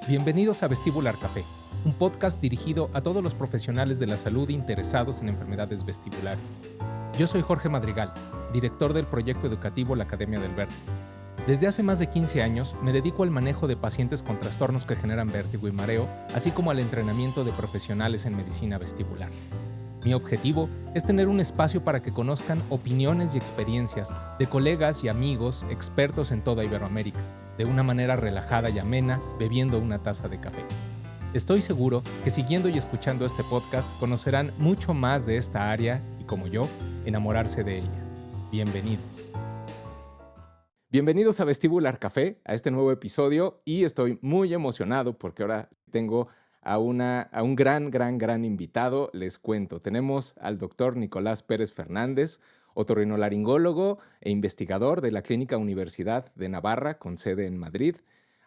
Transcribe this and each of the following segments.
Bienvenidos a Vestibular Café, un podcast dirigido a todos los profesionales de la salud interesados en enfermedades vestibulares. Yo soy Jorge Madrigal, director del proyecto educativo La Academia del Vértigo. Desde hace más de 15 años me dedico al manejo de pacientes con trastornos que generan vértigo y mareo, así como al entrenamiento de profesionales en medicina vestibular. Mi objetivo es tener un espacio para que conozcan opiniones y experiencias de colegas y amigos expertos en toda Iberoamérica, de una manera relajada y amena, bebiendo una taza de café. Estoy seguro que siguiendo y escuchando este podcast conocerán mucho más de esta área y, como yo, enamorarse de ella. Bienvenidos. Bienvenidos a Vestibular Café, a este nuevo episodio, y estoy muy emocionado porque ahora tengo a un gran invitado. Les cuento, tenemos al doctor Nicolás Pérez Fernández, otorrinolaringólogo e investigador de la Clínica Universidad de Navarra, con sede en Madrid.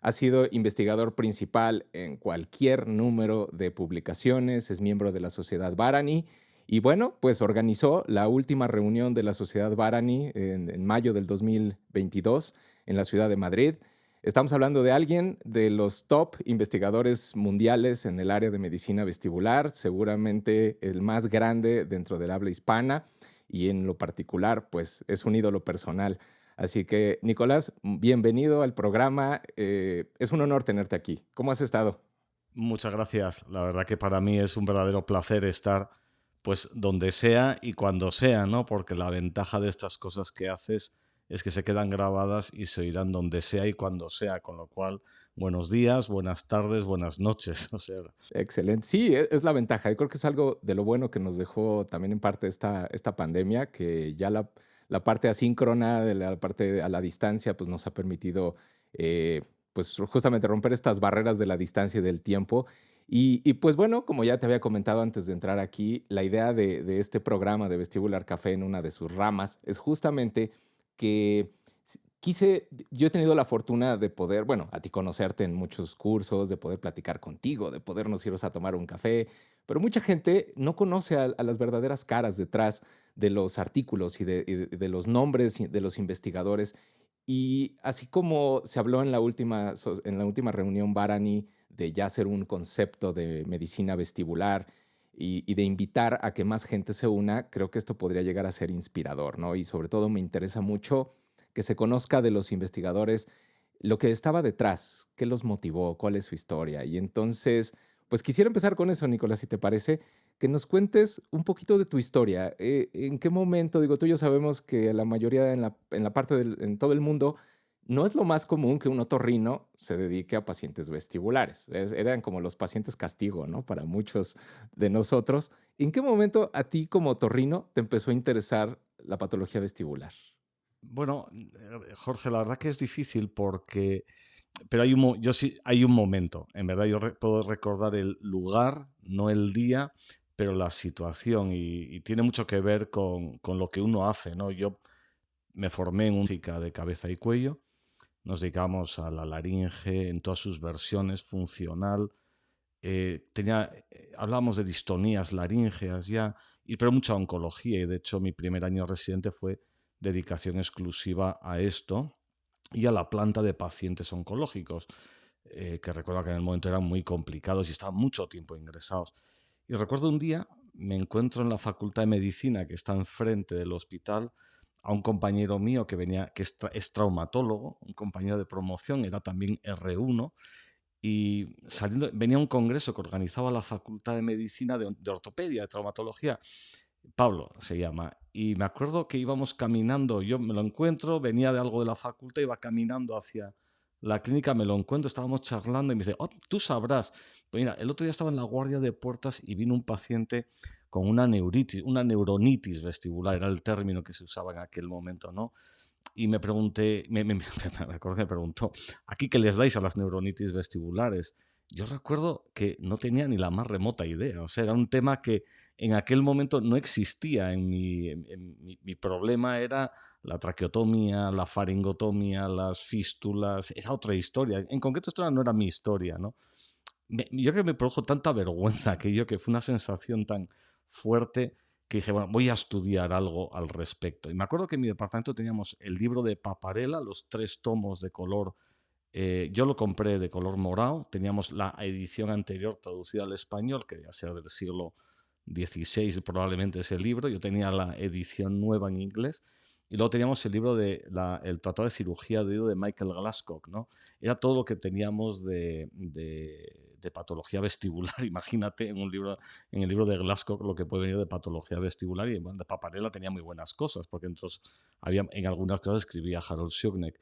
Ha sido investigador principal en cualquier número de publicaciones, es miembro de la Sociedad Varani y bueno, pues organizó la última reunión de la Sociedad Varani en mayo del 2022 en la ciudad de Madrid. Estamos hablando de alguien de los top investigadores mundiales en el área de medicina vestibular, seguramente el más grande dentro del habla hispana y en lo particular, pues es un ídolo personal. Así que, Nicolás, bienvenido al programa. Es un honor tenerte aquí. ¿Cómo has estado? Muchas gracias. La verdad que para mí es un verdadero placer estar pues donde sea y cuando sea, ¿no? Porque la ventaja de estas cosas que haces es que se quedan grabadas y se oirán donde sea y cuando sea, con lo cual, buenos días, buenas tardes, buenas noches. O sea, Excelente. Sí, es la ventaja. Yo creo que es algo de lo bueno que nos dejó también en parte esta pandemia, que ya la parte asíncrona, de la parte a la distancia, pues nos ha permitido, pues justamente romper estas barreras de la distancia y del tiempo. Y pues bueno, como ya te había comentado antes de entrar aquí, la idea de este programa de Vestibular Café en una de sus ramas es justamente que yo he tenido la fortuna de poder, bueno, a ti conocerte en muchos cursos, de poder platicar contigo, de podernos irnos a tomar un café, pero mucha gente no conoce a las verdaderas caras detrás de los artículos y de los nombres de los investigadores. Y así como se habló en la última reunión Barani de ya hacer un concepto de medicina vestibular y de invitar a que más gente se una, creo que esto podría llegar a ser inspirador, ¿no? Y sobre todo me interesa mucho que se conozca de los investigadores lo que estaba detrás, qué los motivó, cuál es su historia. Y entonces, pues quisiera empezar con eso, Nicolás, si te parece, que nos cuentes un poquito de tu historia. ¿En qué momento? Digo, tú y yo sabemos que la mayoría en la parte en todo el mundo no es lo más común que un otorrino se dedique a pacientes vestibulares. Eran como los pacientes castigo, ¿no? Para muchos de nosotros. ¿En qué momento a ti como otorrino te empezó a interesar la patología vestibular? bueno, Jorge, la verdad que es difícil porque, pero yo sí, hay un momento. En verdad, puedo recordar el lugar, no el día, pero la situación y tiene mucho que ver con lo que uno hace, ¿no? Yo me formé en música de cabeza y cuello. Nos dedicamos a la laringe en todas sus versiones, funcional. Hablábamos de distonías laríngeas ya, pero mucha oncología. Y de hecho, mi primer año residente fue dedicación exclusiva a esto y a la planta de pacientes oncológicos, que recuerdo que en el momento eran muy complicados y estaban mucho tiempo ingresados. Y recuerdo un día, me encuentro en la Facultad de Medicina, que está enfrente del hospital, a un compañero mío que venía, es traumatólogo, un compañero de promoción, era también R1, y venía a un congreso que organizaba la Facultad de Medicina de Ortopedia, de Traumatología. Pablo se llama. Y me acuerdo que íbamos caminando, yo me lo encuentro, venía de algo de la facultad, iba caminando hacia la clínica, me lo encuentro, estábamos charlando y me dice, oh, tú sabrás. Pues mira, el otro día estaba en la guardia de puertas y vino un paciente con una neuritis, una neuronitis vestibular, era el término que se usaba en aquel momento, ¿no? Y me pregunté, me acuerdo que me preguntó, ¿aquí qué les dais a las neuronitis vestibulares? Yo recuerdo que no tenía ni la más remota idea, o sea, era un tema que en aquel momento no existía mi problema era la traqueotomía, la faringotomía, las fístulas, era otra historia. En concreto, esto no era mi historia, ¿no? Yo creo que me produjo tanta vergüenza aquello, que fue una sensación tan fuerte que dije, bueno, voy a estudiar algo al respecto. Y me acuerdo que en mi departamento teníamos el libro de Paparella, los 3 tomos de color Yo lo compré de color morado, teníamos la edición anterior traducida al español, que debía ser del siglo XVI probablemente ese libro, yo tenía la edición nueva en inglés, y luego teníamos el libro el Tratado de Cirugía de Oído de Michael Glascock, ¿no? Era todo lo que teníamos de patología vestibular, imagínate en el libro de Glasgow lo que puede venir de patología vestibular, y bueno, de Paparella tenía muy buenas cosas, porque entonces en algunas cosas escribía Harold Shugneck.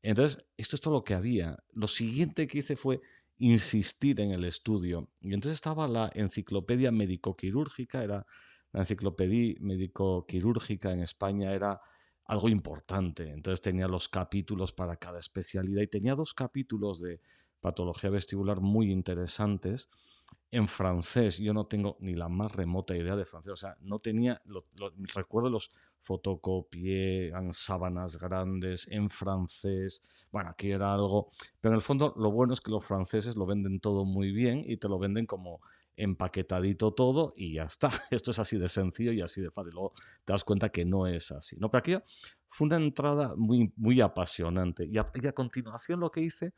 Entonces, esto es todo lo que había. Lo siguiente que hice fue insistir en el estudio. Y entonces estaba la enciclopedia médico-quirúrgica, la enciclopedia médico-quirúrgica en España era algo importante. Entonces tenía los capítulos para cada especialidad y tenía 2 capítulos de patología vestibular muy interesantes en francés. Yo no tengo ni la más remota idea de francés, o sea, no tenía, recuerdo los fotocopié en sábanas grandes, en francés, bueno, aquí era algo, pero en el fondo lo bueno es que los franceses lo venden todo muy bien y te lo venden como empaquetadito todo y ya está. Esto es así de sencillo y así de fácil. Luego te das cuenta que no es así. No, pero aquí fue una entrada muy, muy apasionante. Y a continuación lo que hice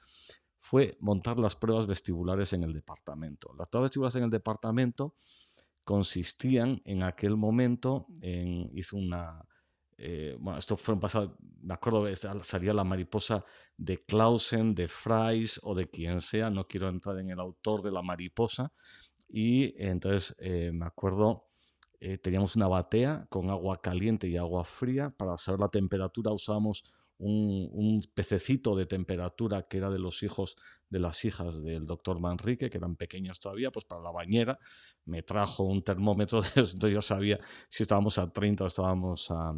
fue montar las pruebas vestibulares en el departamento. Las pruebas vestibulares en el departamento consistían en aquel momento hice una... bueno, esto fue un pasado, me acuerdo, salía la mariposa de Clausen, de Fries o de quien sea, no quiero entrar en el autor de la mariposa, y entonces me acuerdo, teníamos una batea con agua caliente y agua fría. Para saber la temperatura usábamos un pececito de temperatura que era de los hijos de las hijas del doctor Manrique, que eran pequeños todavía, pues para la bañera me trajo un termómetro, entonces yo sabía si estábamos a 30 o estábamos a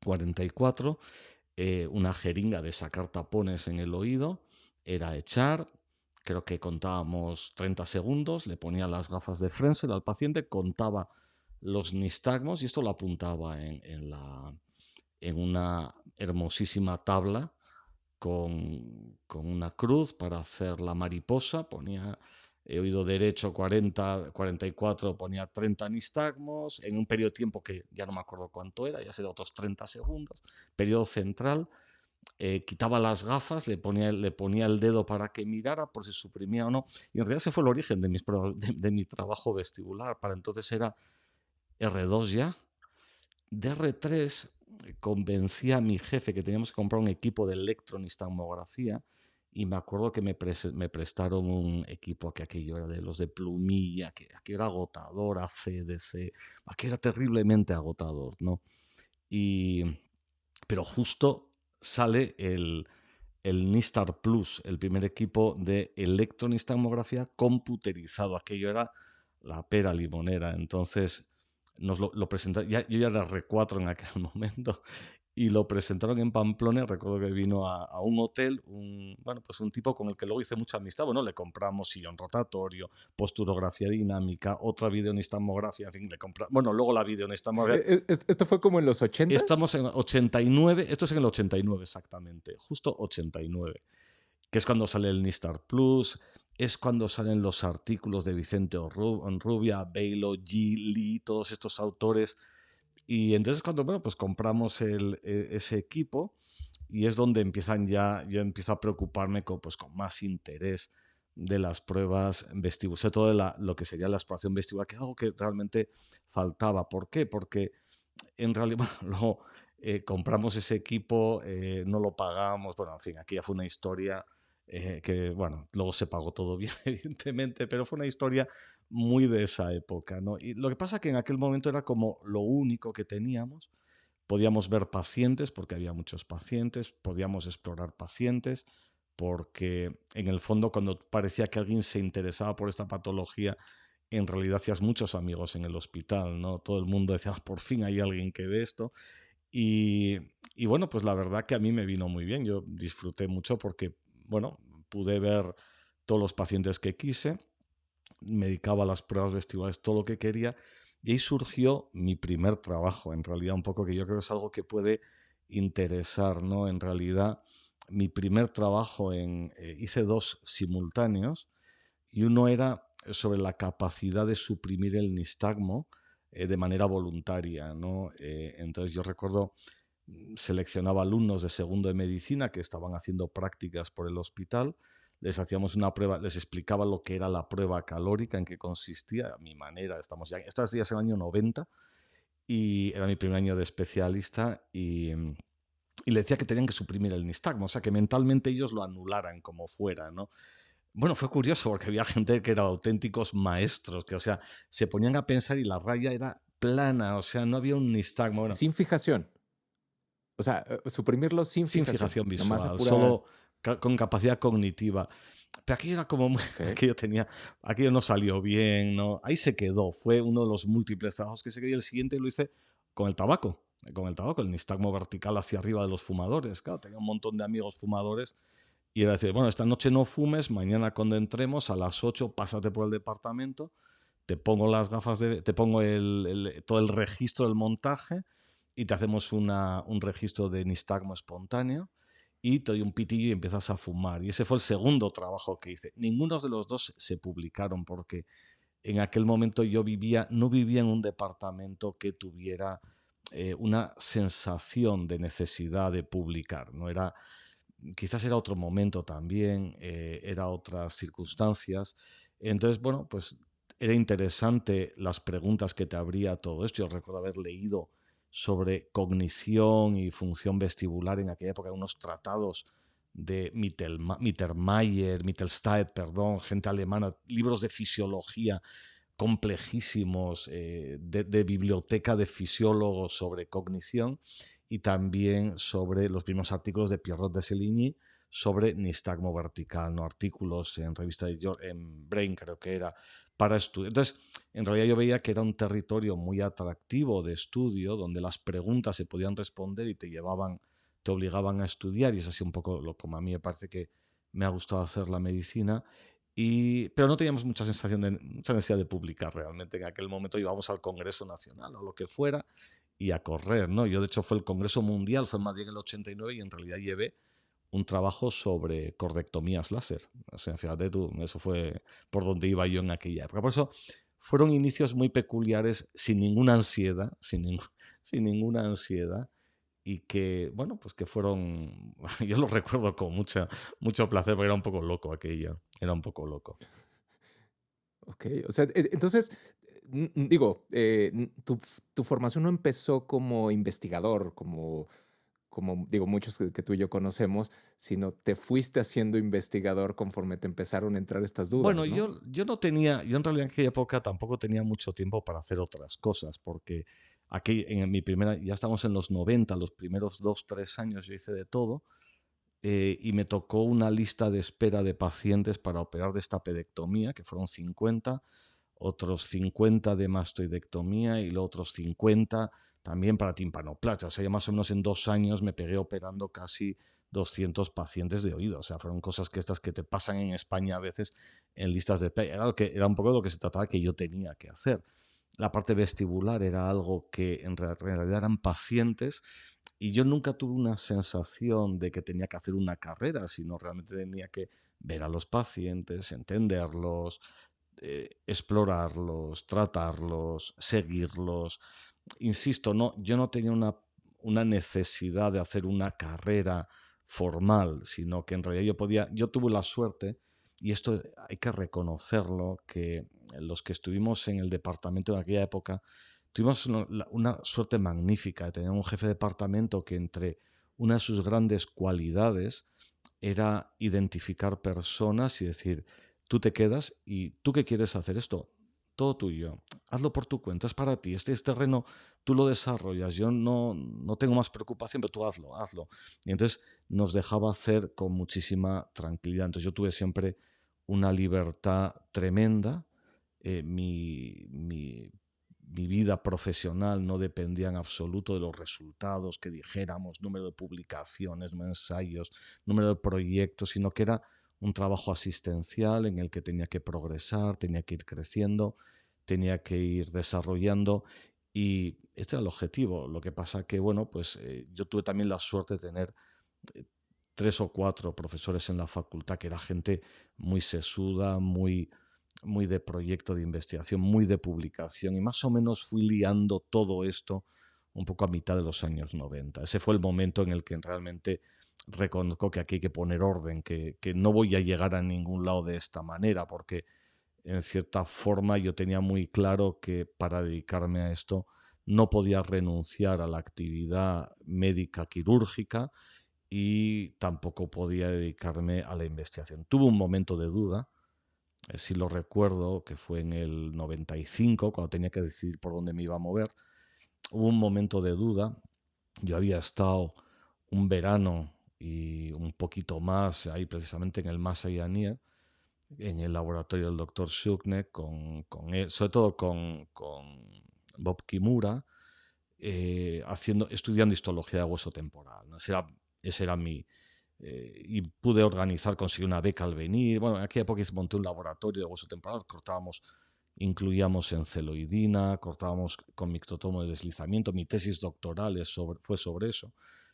44, una jeringa de sacar tapones en el oído, era echar, creo que contábamos 30 segundos, le ponía las gafas de Frenzel al paciente, contaba los nistagmos y esto lo apuntaba en una hermosísima tabla con una cruz para hacer la mariposa. Ponía oído derecho 40, 44, ponía 30 nistagmos, en un periodo de tiempo que ya no me acuerdo cuánto era, ya será otros 30 segundos. Periodo central, quitaba las gafas, le ponía el dedo para que mirara por si suprimía o no. Y en realidad ese fue el origen de mi trabajo vestibular. Para entonces era R2 ya. De R3 convencí a mi jefe que teníamos que comprar un equipo de electronistagmografía y me acuerdo que me prestaron un equipo que aquello era de los de plumilla, que aquello era agotador, ACDC, aquello era terriblemente agotador, ¿no? Y, pero justo sale el Nistar Plus, el primer equipo de electronistagmografía computerizado. Aquello era la pera limonera. Entonces nos lo presentaron, yo ya era R4 en aquel momento, y lo presentaron en Pamplona. Recuerdo que vino a un hotel, bueno, pues un tipo con el que luego hice mucha amistad. Bueno, le compramos sillón rotatorio, posturografía dinámica, otra videonistamografía, en fin, bueno, luego la videonistamografía. ¿Esto fue como en los 80s? Estamos en 89, esto es en el 89 exactamente, justo 89, que es cuando sale el Nistar Plus, es cuando salen los artículos de Vicente Onrubia, Bailo, G. Lee, todos estos autores. Y entonces cuando, bueno, pues compramos ese equipo y es donde yo empiezo a preocuparme pues, con más interés de las pruebas vestibulares, sobre todo de lo que sería la exploración vestibular, que es algo que realmente faltaba. ¿Por qué? Porque en realidad, bueno, luego compramos ese equipo, no lo pagamos, bueno, en fin, aquí ya fue una historia que, bueno, luego se pagó todo bien, evidentemente, pero fue una historia muy de esa época, ¿no? Y lo que pasa es que en aquel momento era como lo único que teníamos. Podíamos ver pacientes porque había muchos pacientes, podíamos explorar pacientes porque en el fondo cuando parecía que alguien se interesaba por esta patología, en realidad hacías muchos amigos en el hospital, ¿no? Todo el mundo decía, "Ah, por fin hay alguien que ve esto". Y, y bueno, pues la verdad que a mí me vino muy bien. Yo disfruté mucho porque, bueno, pude ver todos los pacientes que quise, me dedicaba a las pruebas vestibulares todo lo que quería y ahí surgió mi primer trabajo, en realidad un poco que yo creo que es algo que puede interesar, ¿no? En realidad, mi primer trabajo hice 2 simultáneos y uno era sobre la capacidad de suprimir el nistagmo de manera voluntaria, ¿no? Entonces yo recuerdo seleccionaba alumnos de segundo de medicina que estaban haciendo prácticas por el hospital, les hacíamos una prueba, les explicaba lo que era la prueba calórica, en qué consistía, a mi manera, esto ya es el año 90, y era mi primer año de especialista, y le decía que tenían que suprimir el nistagmo, o sea, que mentalmente ellos lo anularan como fuera, ¿no? Bueno, fue curioso porque había gente que eran auténticos maestros, que, o sea, se ponían a pensar y la raya era plana, o sea, no había un nistagmo. Bueno, Sin fijación. O sea, suprimirlo sin sin fijación, fijación nada más a visual, pura. solo con capacidad cognitiva. Pero aquello era como, Okey, aquello no salió bien, ¿no? Ahí se quedó, fue uno de los múltiples trabajos que se quedó, y el siguiente lo hice con el tabaco, el nistagmo vertical hacia arriba de los fumadores. Claro, tenía un montón de amigos fumadores y era decir, bueno, esta noche no fumes, mañana cuando entremos a las 8 pásate por el departamento, te pongo las gafas te pongo todo el registro del montaje y te hacemos un registro de nistagmo espontáneo y te doy un pitillo y empiezas a fumar. Y ese fue el segundo trabajo que hice. Ninguno de los dos se publicaron porque en aquel momento no vivía en un departamento que tuviera una sensación de necesidad de publicar. No era, quizás era otro momento también, era otras circunstancias. Entonces, bueno, pues era interesante las preguntas que te abría todo esto. Yo recuerdo haber leído sobre cognición y función vestibular en aquella época, unos tratados de Mittelstaedt, perdón, gente alemana, libros de fisiología complejísimos, de biblioteca de fisiólogos sobre cognición, y también sobre los primeros artículos de Pierrot de Séligny sobre nistagmo vertical, ¿no? Artículos en revista en Brain, creo que era, para estudio. Entonces, en realidad yo veía que era un territorio muy atractivo de estudio, donde las preguntas se podían responder y te obligaban a estudiar, y es así un poco lo como a mí me parece que me ha gustado hacer la medicina. Pero no teníamos mucha necesidad de publicar realmente. En aquel momento íbamos al Congreso Nacional o lo que fuera y a correr, ¿no? Yo, de hecho, fue el Congreso Mundial, fue en Madrid en el 89, y en realidad llevé un trabajo sobre cordectomías láser. O sea, fíjate tú, eso fue por donde iba yo en aquella época. Por eso fueron inicios muy peculiares, sin ninguna ansiedad, sin ninguna ansiedad, y que, bueno, pues que fueron, yo lo recuerdo con mucho placer, porque era un poco loco aquello, era un poco loco. okey. O sea, entonces, digo, tu formación no empezó como investigador, como digo, muchos que tú y yo conocemos, sino te fuiste haciendo investigador conforme te empezaron a entrar estas Bueno, dudas, ¿no? yo en realidad en aquella época tampoco tenía mucho tiempo para hacer otras cosas, porque aquí en mi primera, ya estamos en los 90, los primeros 2, 3 años yo hice de todo, y me tocó una lista de espera de pacientes para operar de esta pedectomía, que fueron 50, otros 50 de mastoidectomía y luego otros 50 también para timpanoplastia. O sea, ya más o menos en 2 años me pegué operando casi 200 pacientes de oído. O sea, fueron cosas que estas que te pasan en España a veces en listas de espera. Era un poco de lo que se trataba que yo tenía que hacer. La parte vestibular era algo que en realidad eran pacientes, y yo nunca tuve una sensación de que tenía que hacer una carrera, sino realmente tenía que ver a los pacientes, entenderlos, explorarlos, tratarlos, seguirlos. Insisto, yo no tenía una necesidad de hacer una carrera formal, sino que en realidad yo tuve la suerte, y esto hay que reconocerlo, que los que estuvimos en el departamento de aquella época tuvimos una suerte magnífica de tener un jefe de departamento que, entre una de sus grandes cualidades, era identificar personas y decir, tú te quedas y tú qué quieres hacer esto, todo tuyo, hazlo por tu cuenta, es para ti, este es terreno, tú lo desarrollas, yo no tengo más preocupación, pero tú hazlo. Y entonces nos dejaba hacer con muchísima tranquilidad. Entonces yo tuve siempre una libertad tremenda. Mi vida profesional no dependía en absoluto de los resultados que dijéramos, número de publicaciones, número de ensayos, número de proyectos, sino que era un trabajo asistencial en el que tenía que progresar, tenía que ir creciendo, tenía que ir desarrollando, y este era el objetivo. Lo que pasa que, bueno, pues yo tuve también la suerte de tener eh, 3 o 4 profesores en la facultad, que era gente muy sesuda, muy de proyecto de investigación, muy de publicación, y más o menos fui liando todo esto un poco a mitad de los años 90. Ese fue el momento en el que realmente reconozco que aquí hay que poner orden, que no voy a llegar a ningún lado de esta manera, porque en cierta forma yo tenía muy claro que para dedicarme a esto no podía renunciar a la actividad médica quirúrgica y tampoco podía dedicarme a la investigación. Tuve un momento de duda, si lo recuerdo, que fue en el 95, cuando tenía que decidir por dónde me iba a mover. Hubo un momento de duda. Yo había estado un verano y un poquito más ahí precisamente en el Masai Anir, en el laboratorio del doctor Shukne, con él, sobre todo con Bob Kimura, estudiando histología de hueso temporal, ¿no? Ese era mi... y pude organizar, conseguir una beca al venir. Bueno, en aquella época monté un laboratorio de hueso temporal, incluíamos enceloidina, cortábamos con microtomo de deslizamiento. Mi tesis doctoral fue sobre eso,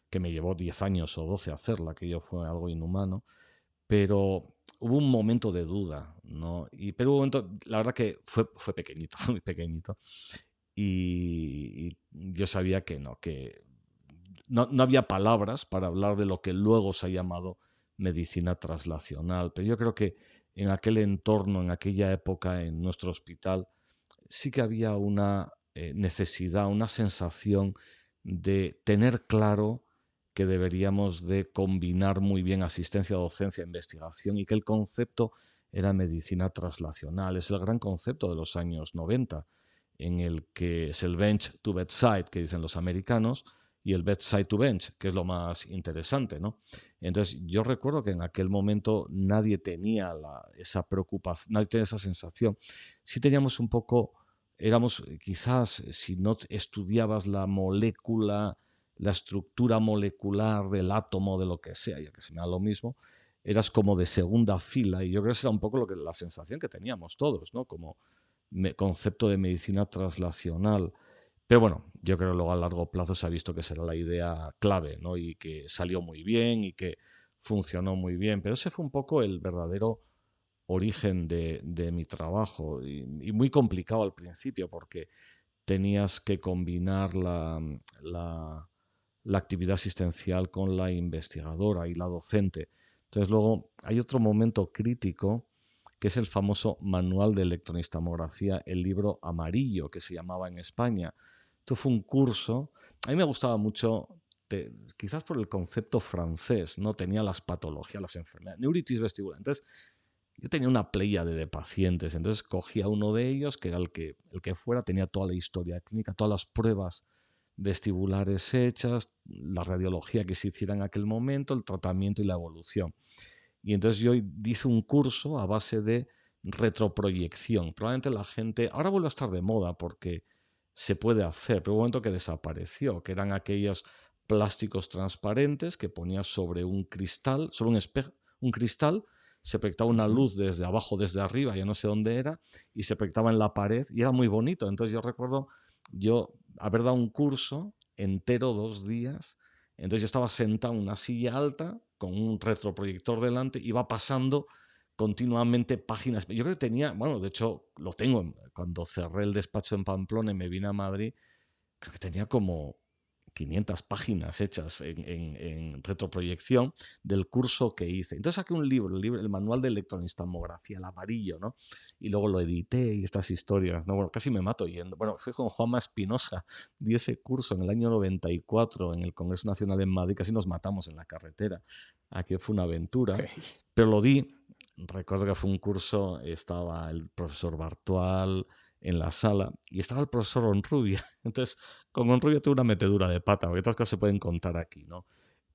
que me llevó 10 años o 12 hacerla, que yo fue algo inhumano. Pero hubo un momento de duda, ¿no? Pero hubo un momento, la verdad que fue pequeñito, muy pequeñito. Y yo sabía que no había palabras para hablar de lo que luego se ha llamado medicina translacional. Pero yo creo que en aquel entorno, en aquella época, en nuestro hospital, sí que había una necesidad, una sensación de tener claro que deberíamos de combinar muy bien asistencia, docencia, investigación, y que el concepto era medicina translacional. Es el gran concepto de los años 90, en el que es el bench to bedside, que dicen los americanos, y el bedside to bench, que es lo más interesante, ¿no? Entonces, yo recuerdo que en aquel momento nadie tenía esa preocupación, nadie tenía esa sensación. Sí teníamos un poco, éramos quizás, si no estudiabas la molécula, la estructura molecular del átomo, de lo que sea, ya que se me da lo mismo, eras como de segunda fila, y yo creo que esa era un poco la sensación que teníamos todos, ¿no? Como concepto de medicina translacional. Pero bueno, yo creo que luego a largo plazo se ha visto que será la idea clave, ¿no? Y que salió muy bien y que funcionó muy bien. Pero ese fue un poco el verdadero origen de mi trabajo, y muy complicado al principio porque tenías que combinar la actividad asistencial con la investigadora y la docente. Entonces luego hay otro momento crítico, que es el famoso Manual de Electronistomografía, el libro amarillo, que se llamaba en España. Esto fue un curso, a mí me gustaba mucho, quizás por el concepto francés, ¿no? Tenía las patologías, las enfermedades, neuritis vestibular. Entonces, yo tenía una pléyade de pacientes, entonces cogía uno de ellos, que era el que fuera, tenía toda la historia clínica, todas las pruebas vestibulares hechas, la radiología que se hiciera en aquel momento, el tratamiento y la evolución. Y entonces yo hice un curso a base de retroproyección. Probablemente la gente, ahora vuelve a estar de moda porque se puede hacer, pero hubo un momento que desapareció, que eran aquellos plásticos transparentes que ponías sobre un cristal, sobre un espejo, un cristal, se proyectaba una Ujú. luz desde abajo, desde arriba, ya no sé dónde era, y se proyectaba en la pared y era muy bonito. Entonces yo recuerdo yo haber dado un curso entero, 2 días. Entonces yo estaba sentado en una silla alta con un retroproyector delante, iba pasando continuamente páginas. Yo creo que tenía, bueno, de hecho lo tengo, cuando cerré el despacho en Pamplona y me vine a Madrid, creo que tenía como 500 páginas hechas en retroproyección del curso que hice. Entonces saqué un libro, el manual de electronistomografía, el amarillo, ¿no? Y luego lo edité y estas historias, ¿no? Bueno, casi me mato yendo. Bueno, fui con Juanma Espinosa, di ese curso en el año 94 en el Congreso Nacional en Madrid, casi nos matamos en la carretera. Aquí fue una Ok. aventura, pero lo di. Recuerdo que fue un curso, estaba el profesor Bartual en la sala y estaba el profesor Onrubia. Entonces, con Onrubia tuve una metedura de pata, porque otras cosas se pueden contar aquí, ¿no?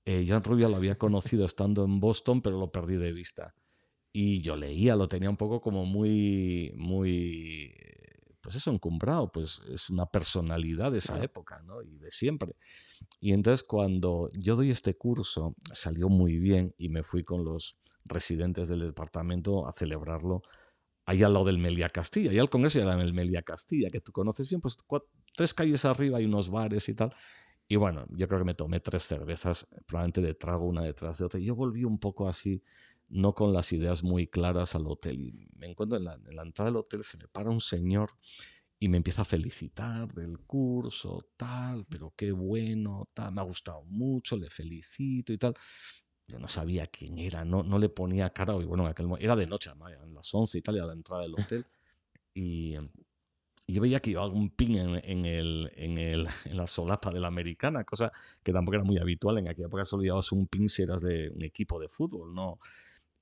Yo a Onrubia lo había conocido estando en Boston, pero lo perdí de vista. Y yo leía, lo tenía un poco como muy, pues eso, encumbrado, pues es una personalidad de esa Claro. época, ¿no? Y de siempre. Y entonces cuando yo doy este curso, salió muy bien y me fui con los residentes del departamento a celebrarlo ahí al lado del Melia Castilla. Y al Congreso ya era en el Melia Castilla, que tú conoces bien, pues 3 calles arriba hay unos bares y tal. Y bueno, yo creo que me tomé 3 cervezas, probablemente de trago una detrás de otra. Y yo volví un poco así, no con las ideas muy claras al hotel. Y me encuentro en la entrada del hotel, se me para un señor y me empieza a felicitar del curso, tal, pero qué bueno, tal, me ha gustado mucho, le felicito y tal. Yo no sabía quién era, no le ponía cara, y bueno, era de noche, además, eran las 11 y tal, y a la entrada del hotel, y, y yo veía que llevaba un pin en la solapa de la americana, cosa que tampoco era muy habitual. En aquella época solo llevabas un pin si eras de un equipo de fútbol, ¿no?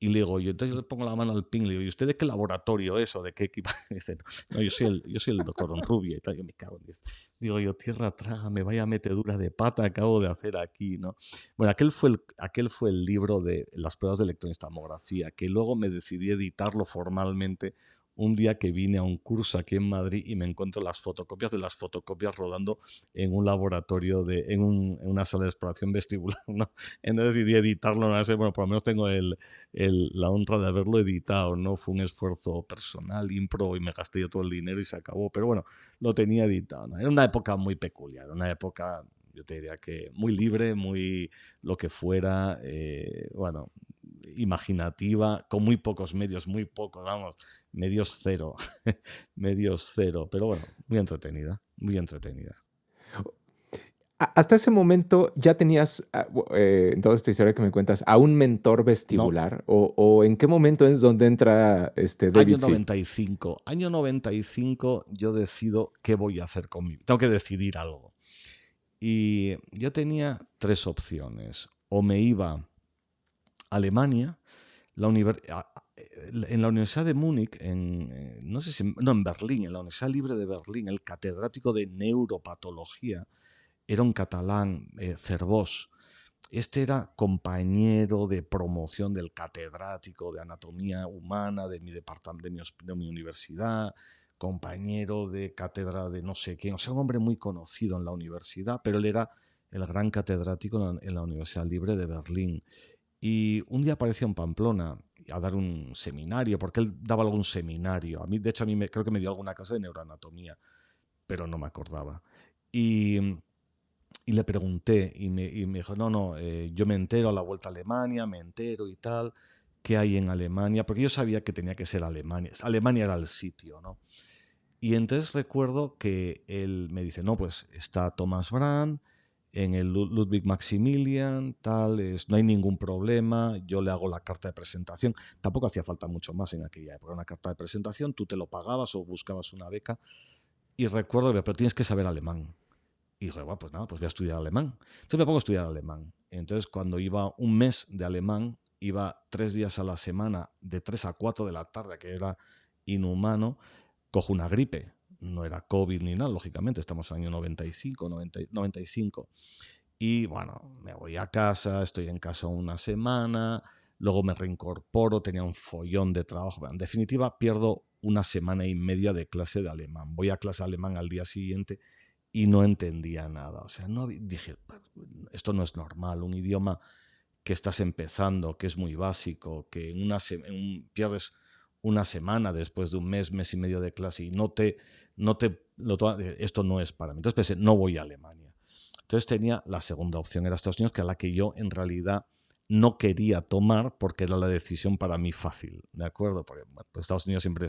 Y le digo, entonces yo le pongo la mano al pin, le digo, ¿y usted de qué laboratorio es o de qué equipo? Y dice, no, yo soy el doctor Rubia y tal. Yo me cago en Dios. Digo yo, tierra trágame, vaya metedura de pata acabo de hacer aquí, ¿no? Bueno, aquel fue el libro de las pruebas de electroenstamografía, que luego me decidí editarlo formalmente un día que vine a un curso aquí en Madrid y me encuentro las fotocopias de las fotocopias rodando en un laboratorio, en una sala de exploración vestibular, ¿no? Entonces decidí editarlo, no sé, bueno, por lo menos tengo la honra de haberlo editado, ¿no? Fue un esfuerzo personal, impro, y me gasté yo todo el dinero y se acabó, pero bueno, lo tenía editado, ¿no? Era una época muy peculiar, una época, yo te diría que muy libre, muy lo que fuera, bueno, imaginativa, con muy pocos medios, muy pocos, vamos, medios cero, medios cero, pero bueno, muy entretenida, muy entretenida. Hasta ese momento ya tenías, en toda esta historia que me cuentas, a un mentor No, vestibular o ¿en qué momento es donde entra año David C? 95. Año 95 yo decido qué voy a hacer con mi vida. Tengo que decidir algo. Y yo tenía tres opciones. O me iba a Alemania, en la Universidad de Múnich, no sé si, no, en Berlín, en la Universidad Libre de Berlín, el catedrático de neuropatología era un catalán, Cervós. Este era compañero de promoción del catedrático de anatomía humana de mi departamento, de mi universidad, compañero de cátedra de no sé quién, o sea, un hombre muy conocido en la universidad, pero él era el gran catedrático en la Universidad Libre de Berlín. Y un día apareció en Pamplona a dar un seminario, porque él daba algún seminario. De hecho, creo que me dio alguna clase de neuroanatomía, pero no me acordaba. Y y le pregunté y me dijo, no, no, yo me entero a la vuelta a Alemania, me entero y tal, qué hay en Alemania, porque yo sabía que tenía que ser Alemania. Alemania era el sitio, ¿no? Y entonces recuerdo que él me dice, no, pues está Thomas Brand en el Ludwig Maximilian, tal, no hay ningún problema, yo le hago la carta de presentación. Tampoco hacía falta mucho más en aquella época, una carta de presentación, tú te lo pagabas o buscabas una beca. Y recuerdo, pero tienes que saber alemán. Y dije, bueno, pues nada, pues voy a estudiar alemán. Entonces me pongo a estudiar alemán. Entonces cuando iba un mes de alemán, iba 3 días a la semana, de 3 a 4 de la tarde, que era inhumano, cojo una gripe. No era COVID ni nada, lógicamente, estamos en el año 95, 95. Y bueno, me voy a casa, estoy en casa una semana, luego me reincorporo, tenía un follón de trabajo. En definitiva, pierdo una semana y media de clase de alemán. Voy a clase de alemán al día siguiente y no entendía nada. O sea, dije, esto no es normal, un idioma que estás empezando, que es muy básico, que pierdes una semana después de un mes, mes y medio de clase y esto no es para mí. Entonces pensé, no voy a Alemania. Entonces tenía la segunda opción, era Estados Unidos, que a la que yo en realidad no quería tomar porque era la decisión para mí fácil, ¿de acuerdo? Porque bueno, pues Estados Unidos siempre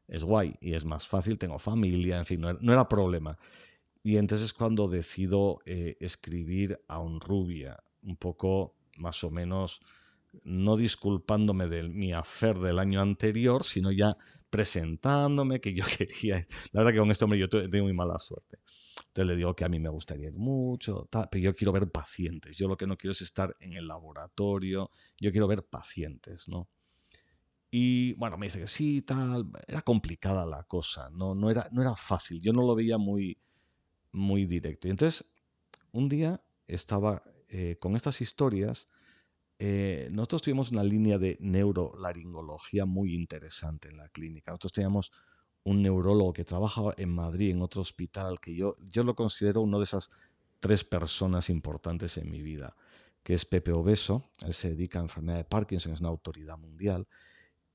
es guay y es más fácil, tengo familia, en fin, no era problema. Y entonces es cuando decido escribir a Honrubia, un poco más o menos, no disculpándome de mi affair del año anterior, sino ya presentándome que yo quería. La verdad que con este hombre yo tengo muy mala suerte. Entonces le digo que a mí me gustaría ir mucho, tal, pero yo quiero ver pacientes. Yo lo que no quiero es estar en el laboratorio, yo quiero ver pacientes, ¿no? Y bueno, me dice que sí, tal. Era complicada la cosa, no era fácil. Yo no lo veía muy, muy directo. Y entonces, un día estaba con estas historias. Nosotros tuvimos una línea de neurolaringología muy interesante en la clínica. Nosotros teníamos un neurólogo que trabajaba en Madrid, en otro hospital, que yo lo considero una de esas tres personas importantes en mi vida, que es Pepe Obeso. Él se dedica a enfermedad de Parkinson, es una autoridad mundial.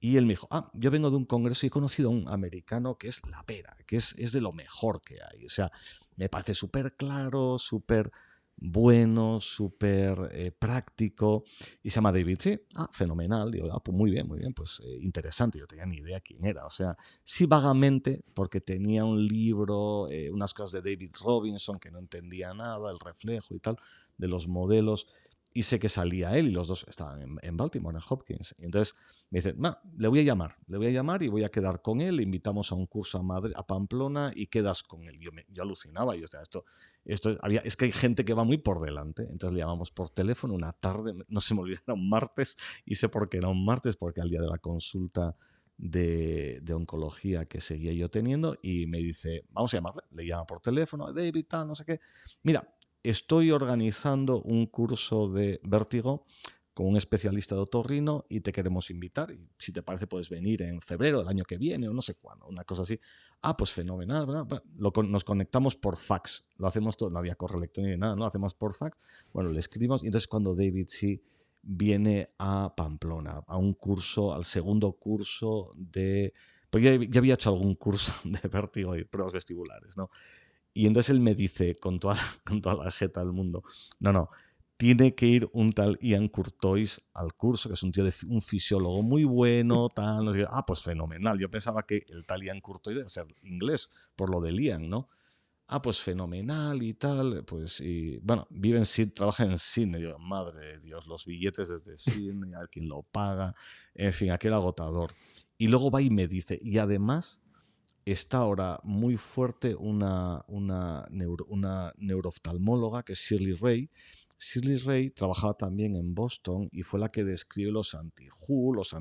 Y él me dijo, yo vengo de un congreso y he conocido a un americano que es la pera, que es de lo mejor que hay. O sea, me parece súper claro, súper bueno, súper práctico, y se llama David, sí, fenomenal, digo, pues muy bien, pues interesante, yo tenía ni idea quién era, o sea, sí vagamente, porque tenía un libro, unas cosas de David Robinson que no entendía nada, el reflejo y tal, de los modelos, y sé que salía él y los dos estaban en Baltimore, en Hopkins, y entonces me dice, le voy a llamar y voy a quedar con él, le invitamos a un curso a Madrid, a Pamplona, y quedas con él. Yo alucinaba, yo, o sea, es que hay gente que va muy por delante. Entonces le llamamos por teléfono una tarde, no se me olvida, era un martes, y sé por qué era un martes, porque al día de la consulta de oncología que seguía yo teniendo, y me dice, vamos a llamarle, le llama por teléfono, David, tal, no sé qué. Mira, estoy organizando un curso de vértigo con un especialista de otorrino y te queremos invitar. Y si te parece, puedes venir en febrero del año que viene o no sé cuándo, una cosa así. Pues fenomenal, ¿verdad? Nos conectamos por fax, lo hacemos todo, no había correo electrónico ni nada, ¿no? Lo hacemos por fax, bueno, le escribimos, y entonces cuando David sí viene a Pamplona, a un curso, al segundo curso de... Porque ya había hecho algún curso de vértigo y pruebas vestibulares, ¿no? Y entonces él me dice, con toda la jeta del mundo, no, tiene que ir un tal Ian Curtois al curso, que es un tío un fisiólogo muy bueno, tal, no sé. Pues fenomenal. Yo pensaba que el tal Ian Curtois iba a ser inglés, por lo de Ian, ¿no? Pues fenomenal y tal. Pues, y bueno, vive en Sydney, trabaja en Sydney. Digo, madre de Dios, los billetes desde Sydney, a ver quién lo paga. En fin, aquel agotador. Y luego va y me dice, y además está ahora muy fuerte una neurooftalmóloga que es Shirley Ray. Shirley Ray trabajaba también en Boston y fue la que describe los anti-Hu, los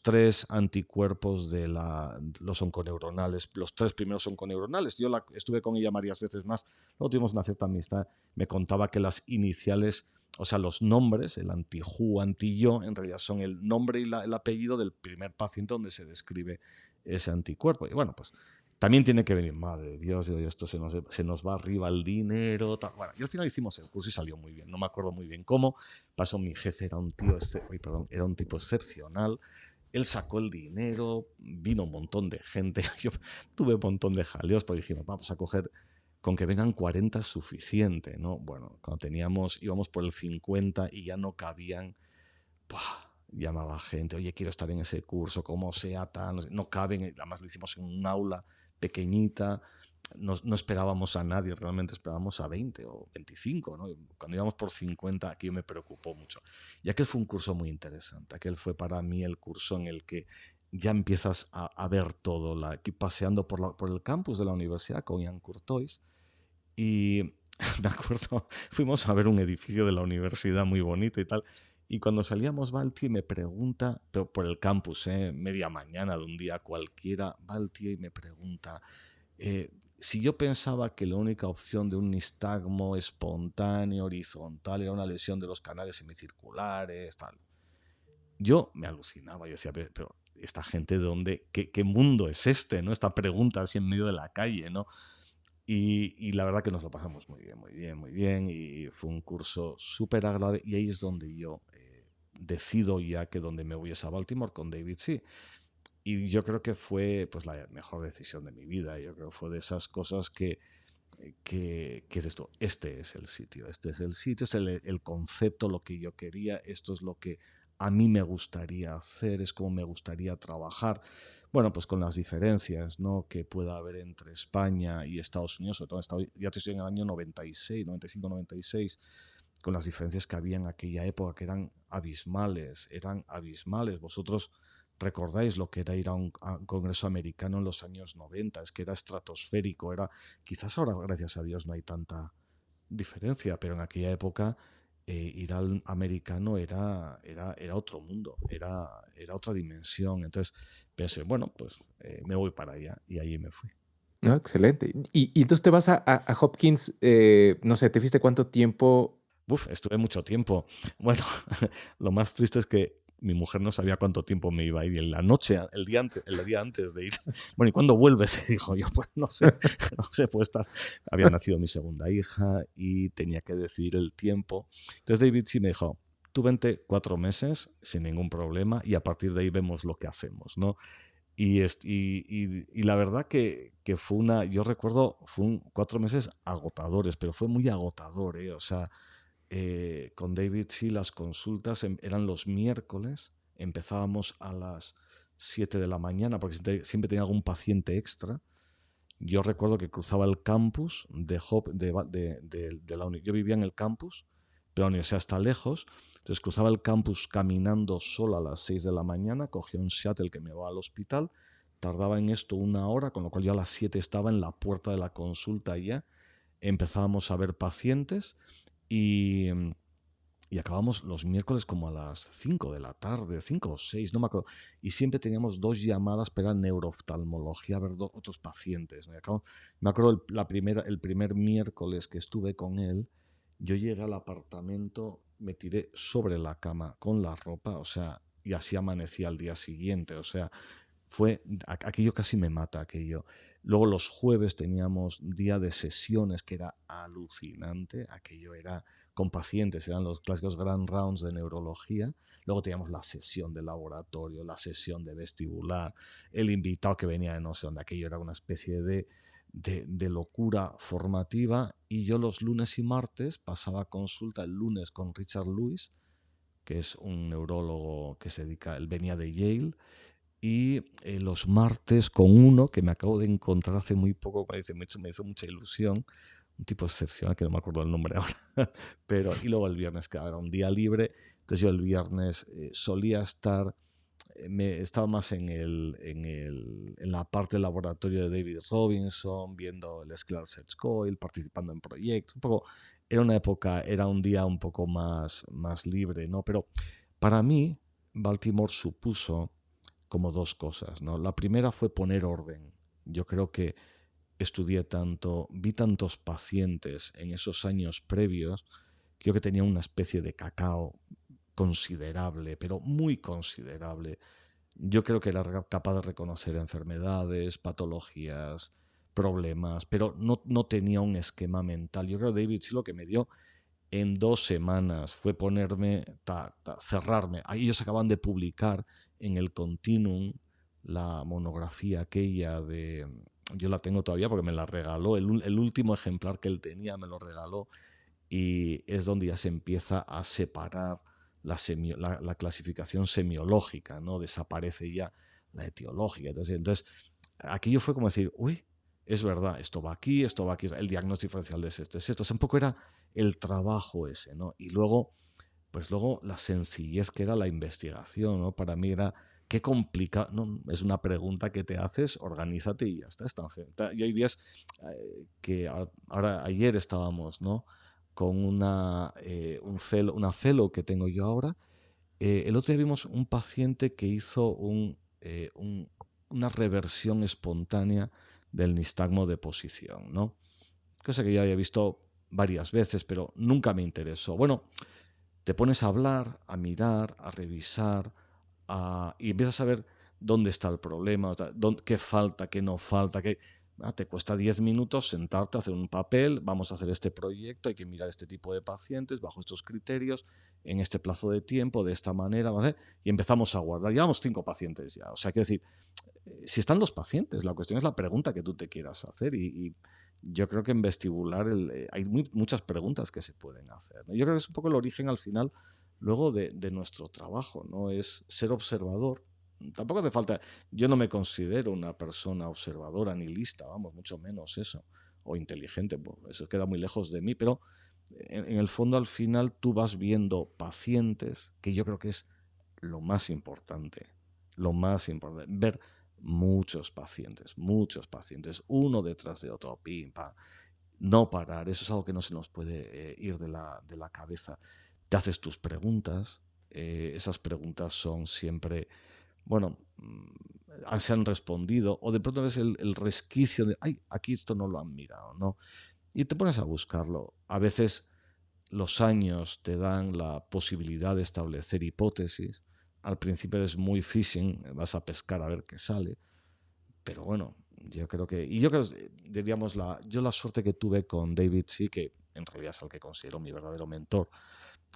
tres anticuerpos de los onconeuronales, los tres primeros onconeuronales. Yo estuve con ella varias veces más, luego tuvimos una cierta amistad, me contaba que las iniciales, o sea, los nombres, el anti-Hu, anti-Yo, en realidad son el nombre y el apellido del primer paciente donde se describe ese anticuerpo. Y bueno, pues también tiene que venir, madre de Dios, digo, esto se nos va arriba el dinero. Tal. Bueno, y al final hicimos el curso y salió muy bien. No me acuerdo muy bien cómo. Pasó, mi jefe era un tío, era un tipo excepcional. Él sacó el dinero, vino un montón de gente. Yo tuve un montón de jaleos, porque dijimos, vamos a coger, con que vengan 40 es suficiente, ¿no? Bueno, cuando íbamos por el 50 y ya no cabían, llamaba gente, oye, quiero estar en ese curso, como sea, tal, no caben, además lo hicimos en un aula pequeñita, no esperábamos a nadie, realmente esperábamos a 20 o 25, ¿no? Cuando íbamos por 50, aquello me preocupó mucho. Y aquel fue un curso muy interesante, aquel fue para mí el curso en el que ya empiezas a ver todo, aquí paseando por el campus de la universidad con Ian Curtois, y me acuerdo, fuimos a ver un edificio de la universidad muy bonito y tal, y cuando salíamos, va el tío y me pregunta, pero por el campus, media mañana de un día cualquiera, va el tío y me pregunta, si yo pensaba que la única opción de un nistagmo espontáneo, horizontal, era una lesión de los canales semicirculares, tal. Yo me alucinaba, yo decía, pero esta gente de dónde, qué mundo es este, ¿no? Esta pregunta así en medio de la calle, ¿no? Y la verdad que nos lo pasamos muy bien, muy bien, muy bien. Y fue un curso súper agradable. Y ahí es donde yo decido ya que donde me voy es a Baltimore con David C. Y yo creo que fue pues la mejor decisión de mi vida. Yo creo que fue de esas cosas que dices tú, este es el sitio, es el concepto, lo que yo quería, esto es lo que a mí me gustaría hacer, es como me gustaría trabajar. Bueno, pues con las diferencias, ¿no?, que pueda haber entre España y Estados Unidos, sobre todo ya te estoy en el año 96, 95, 96, con las diferencias que había en aquella época, que eran abismales, eran abismales. Vosotros recordáis lo que era ir a un congreso americano en los años 90, es que era estratosférico, quizás ahora, gracias a Dios, no hay tanta diferencia, pero en aquella época ir al americano era otro mundo, era otra dimensión. Entonces pensé, bueno, pues me voy para allá, y allí me fui. No, excelente. Y entonces te vas a Hopkins, no sé, ¿te fuiste cuánto tiempo? Estuve mucho tiempo. Bueno, lo más triste es que mi mujer no sabía cuánto tiempo me iba a ir, y en la noche, el día antes de ir, bueno, ¿y cuándo vuelves? Dijo yo, pues no sé, no sé, pues estar. Había nacido mi segunda hija y tenía que decidir el tiempo. Entonces David sí me dijo, tú vente 4 meses sin ningún problema y a partir de ahí vemos lo que hacemos, ¿no? Y la verdad que fue yo recuerdo, 4 meses agotadores, pero fue muy agotador, ¿eh? O sea, con David sí, las consultas eran los miércoles, empezábamos a las 7 de la mañana, porque siempre tenía algún paciente extra. Yo recuerdo que cruzaba el campus de la yo vivía en el campus, pero la universidad está lejos, entonces cruzaba el campus caminando solo a las 6 de la mañana, cogía un shuttle que me llevaba al hospital, tardaba en esto 1 hora, con lo cual yo a las 7 estaba en la puerta de la consulta ya, empezábamos a ver pacientes y, y acabamos los miércoles como a las 5 de la tarde, 5 o 6, no me acuerdo. Y siempre teníamos 2 llamadas para neurooftalmología, a ver otros pacientes, ¿no? Me acuerdo el primer miércoles que estuve con él, yo llegué al apartamento, me tiré sobre la cama con la ropa, o sea, y así amanecía al día siguiente, o sea, aquello casi me mata, aquello. Luego los jueves teníamos día de sesiones que era alucinante, aquello era con pacientes, eran los clásicos grand rounds de neurología. Luego teníamos la sesión de laboratorio, la sesión de vestibular, el invitado que venía de no sé dónde, aquello era una especie de locura formativa. Y yo los lunes y martes pasaba consulta el lunes con Richard Lewis, que es un neurólogo que se dedica, él venía de Yale, y los martes con uno que me acabo de encontrar hace muy poco, me hizo mucha ilusión, un tipo excepcional que no me acuerdo el nombre ahora, pero y luego el viernes que era un día libre, entonces yo el viernes solía estar, estaba más en la parte del laboratorio de David Robinson, viendo el Sklar Search Coil, participando en proyectos, un poco, era una época, era un día un poco más libre, ¿no? Pero para mí, Baltimore supuso como dos cosas, ¿no? La primera fue poner orden. Yo creo que estudié tanto, vi tantos pacientes en esos años previos, que yo que tenía una especie de cacao considerable, pero muy considerable. Yo creo que era capaz de reconocer enfermedades, patologías, problemas, pero no tenía un esquema mental. Yo creo que David sí lo que me dio en 2 semanas fue ponerme, cerrarme. Ahí ellos acaban de publicar en el Continuum la monografía aquella de... Yo la tengo todavía porque me la regaló, el último ejemplar que él tenía me lo regaló, y es donde ya se empieza a separar la clasificación semiológica, ¿no? Desaparece ya la etiológica. Entonces, aquello fue como decir, uy, es verdad, esto va aquí, el diagnóstico diferencial de esto, es esto. O sea, un poco era el trabajo ese, ¿no? Y luego, pues luego la sencillez que era la investigación, ¿no? Para mí era, qué complicado, ¿no? Es una pregunta que te haces, organízate y ya está. Y hay días que ahora, ayer estábamos, ¿no? Con una fellow que tengo yo ahora. El otro día vimos un paciente que hizo una reversión espontánea del nistagmo de posición, ¿no? Cosa que ya había visto varias veces, pero nunca me interesó. Bueno, te pones a hablar, a mirar, a revisar, y empiezas a ver dónde está el problema, qué falta, qué no falta, te cuesta 10 minutos sentarte, hacer un papel, vamos a hacer este proyecto, hay que mirar este tipo de pacientes bajo estos criterios, en este plazo de tiempo, de esta manera, ¿vale? Y empezamos a guardar. Llevamos 5 pacientes ya. O sea, quiero decir, si están los pacientes, la cuestión es la pregunta que tú te quieras hacer, y yo creo que en vestibular hay muchas preguntas que se pueden hacer, ¿no? Yo creo que es un poco el origen al final luego de nuestro trabajo, ¿no? Es ser observador. Tampoco hace falta, yo no me considero una persona observadora ni lista, vamos, mucho menos eso, o inteligente, pues eso queda muy lejos de mí, pero en el fondo al final tú vas viendo pacientes, que yo creo que es lo más importante, ver muchos pacientes, uno detrás de otro, pim, pam, no parar, eso es algo que no se nos puede ir de la cabeza. Te haces tus preguntas, esas preguntas son siempre, bueno, se han respondido, o de pronto ves el resquicio de, ay, aquí esto no lo han mirado, ¿no? Y te pones a buscarlo. A veces los años te dan la posibilidad de establecer hipótesis. Al principio eres muy fishing, vas a pescar a ver qué sale, pero bueno, yo creo que... Y yo creo, yo la suerte que tuve con David sí, que en realidad es el que considero mi verdadero mentor,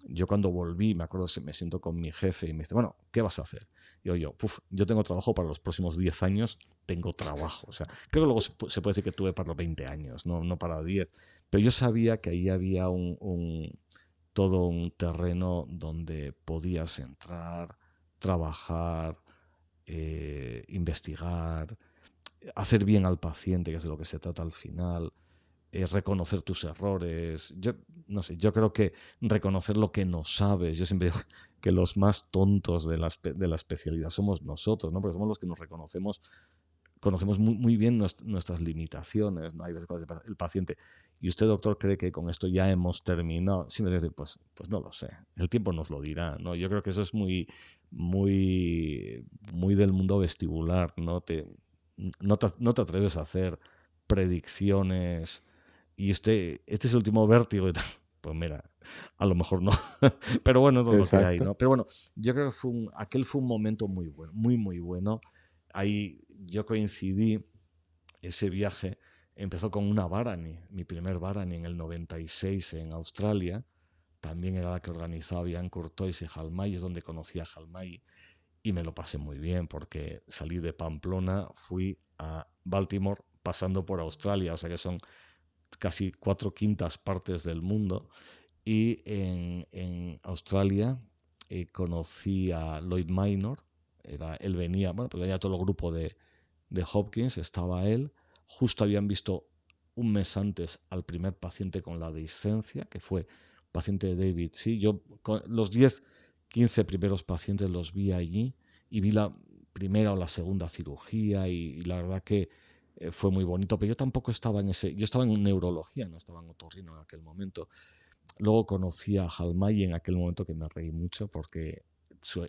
Yo cuando volví, me acuerdo, me siento con mi jefe y me dice, bueno, ¿qué vas a hacer? Y yo tengo trabajo para los próximos 10 años, tengo trabajo. O sea, creo que luego se puede decir que tuve para los 20 años, no para 10. Pero yo sabía que ahí había todo un terreno donde podías entrar, trabajar, investigar, hacer bien al paciente, que es de lo que se trata al final, reconocer tus errores. Yo no sé, yo creo que reconocer lo que no sabes. Yo siempre digo que los más tontos de la especialidad somos nosotros, ¿no? Porque somos los que nos conocemos muy bien nuestras limitaciones, ¿no? Hay veces cuando el paciente, y usted, doctor, cree que con esto ya hemos terminado. Sí, me dice, pues no lo sé, el tiempo nos lo dirá, ¿no? Yo creo que eso es muy del mundo vestibular, ¿no? No te atreves a hacer predicciones y este es el último vértigo y tal. Pues mira, a lo mejor no, pero bueno, eso es lo que hay, Exacto. ¿no? Pero bueno, yo creo que aquel fue un momento muy bueno, muy bueno. Ahí yo coincidí, ese viaje empezó con una Barani, mi primer Barani en el 96 en Australia. También era la que organizaba Bian Courtois y Jalmay, es donde conocí a Jalmay y me lo pasé muy bien porque salí de Pamplona, fui a Baltimore pasando por Australia, o sea que son casi 4/5 partes del mundo. Y en Australia conocí a Lloyd Minor, él venía, bueno, pues venía todo el grupo de Hopkins, estaba él, justo habían visto un mes antes al primer paciente con la dehiscencia, que fue paciente de David. Sí, yo los 10, 15 primeros pacientes los vi allí y vi la primera o la segunda cirugía y la verdad que fue muy bonito, pero yo tampoco estaba yo estaba en neurología, no estaba en otorrino en aquel momento. Luego conocí a Jalmay en aquel momento que me reí mucho porque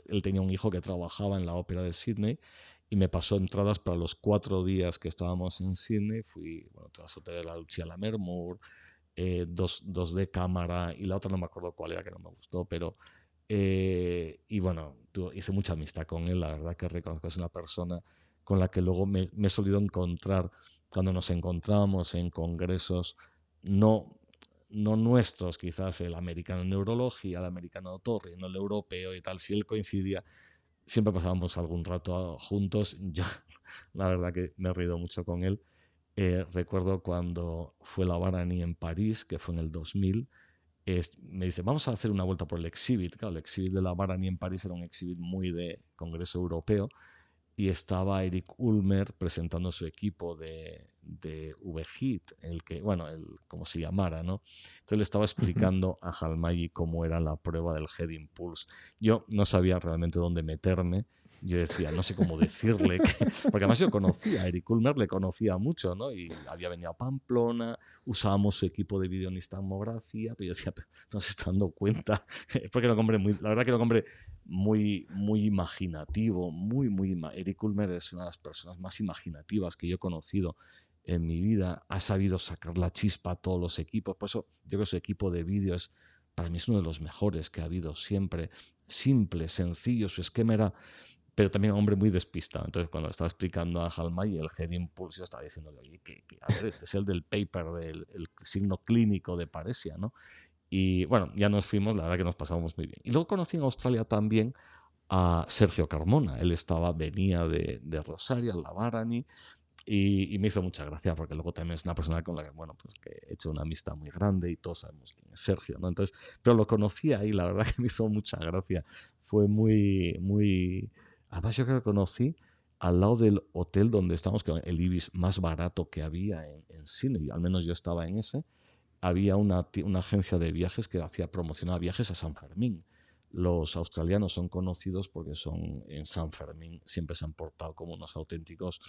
él tenía un hijo que trabajaba en la ópera de Sydney y me pasó entradas para los 4 días que estábamos en Sydney. Fui, bueno, todas las hoteles, la Lucia Lammermoor, dos de cámara y la otra no me acuerdo cuál era, que no me gustó, pero y bueno, hice mucha amistad con él, la verdad que reconozco que es una persona con la que luego me he solido encontrar cuando nos encontramos en congresos, no, no nuestros, quizás el americano en neurología, el americano de otorrino, el europeo y tal, si él coincidía, siempre pasábamos algún rato juntos. Yo, la verdad que me he reído mucho con él. Recuerdo cuando fue la Barani en París, que fue en el 2000, me dice, vamos a hacer una vuelta por el exhibit. Claro, el exhibit de la Barani en París era un exhibit muy de Congreso Europeo y estaba Eric Ulmer presentando su equipo de VHIT, como se llamara, ¿no? Entonces le estaba Ujú. explicando a Jalmay cómo era la prueba del Head Impulse. Yo no sabía realmente dónde meterme. Yo decía, no sé cómo decirle, porque además yo conocía a Eric Ulmer, le conocía mucho, ¿no? Y había venido a Pamplona, usábamos su equipo de videonistamografía, pero yo decía, pero no se está dando cuenta, porque era un hombre la verdad que era un hombre muy imaginativo, Eric Ulmer es una de las personas más imaginativas que yo he conocido en mi vida. Ha sabido sacar la chispa a todos los equipos. Por eso yo creo que su equipo de vídeo para mí es uno de los mejores que ha habido siempre. Simple, sencillo, su esquema era, pero también un hombre muy despistado. Entonces, cuando estaba explicando a Jalmay el Head Impulse, yo estaba diciéndole, oye, a ver, este es el del paper del el signo clínico de paresia, ¿no? Y bueno, ya nos fuimos, la verdad que nos pasamos muy bien. Y luego conocí en Australia también a Sergio Carmona. Él venía de Rosario, a la Barani, y me hizo mucha gracia porque luego también es una persona con la que, bueno, pues que he hecho una amistad muy grande y todos sabemos quién es Sergio, ¿no? Entonces, pero lo conocí ahí, la verdad que me hizo mucha gracia. Fue muy. Además, yo creo que conocí al lado del hotel donde estábamos, que era el Ibis más barato que había en Sydney, al menos yo estaba en ese. Había una agencia de viajes que hacía promocionar viajes a San Fermín. Los australianos son conocidos porque son en San Fermín, siempre se han portado como unos auténticos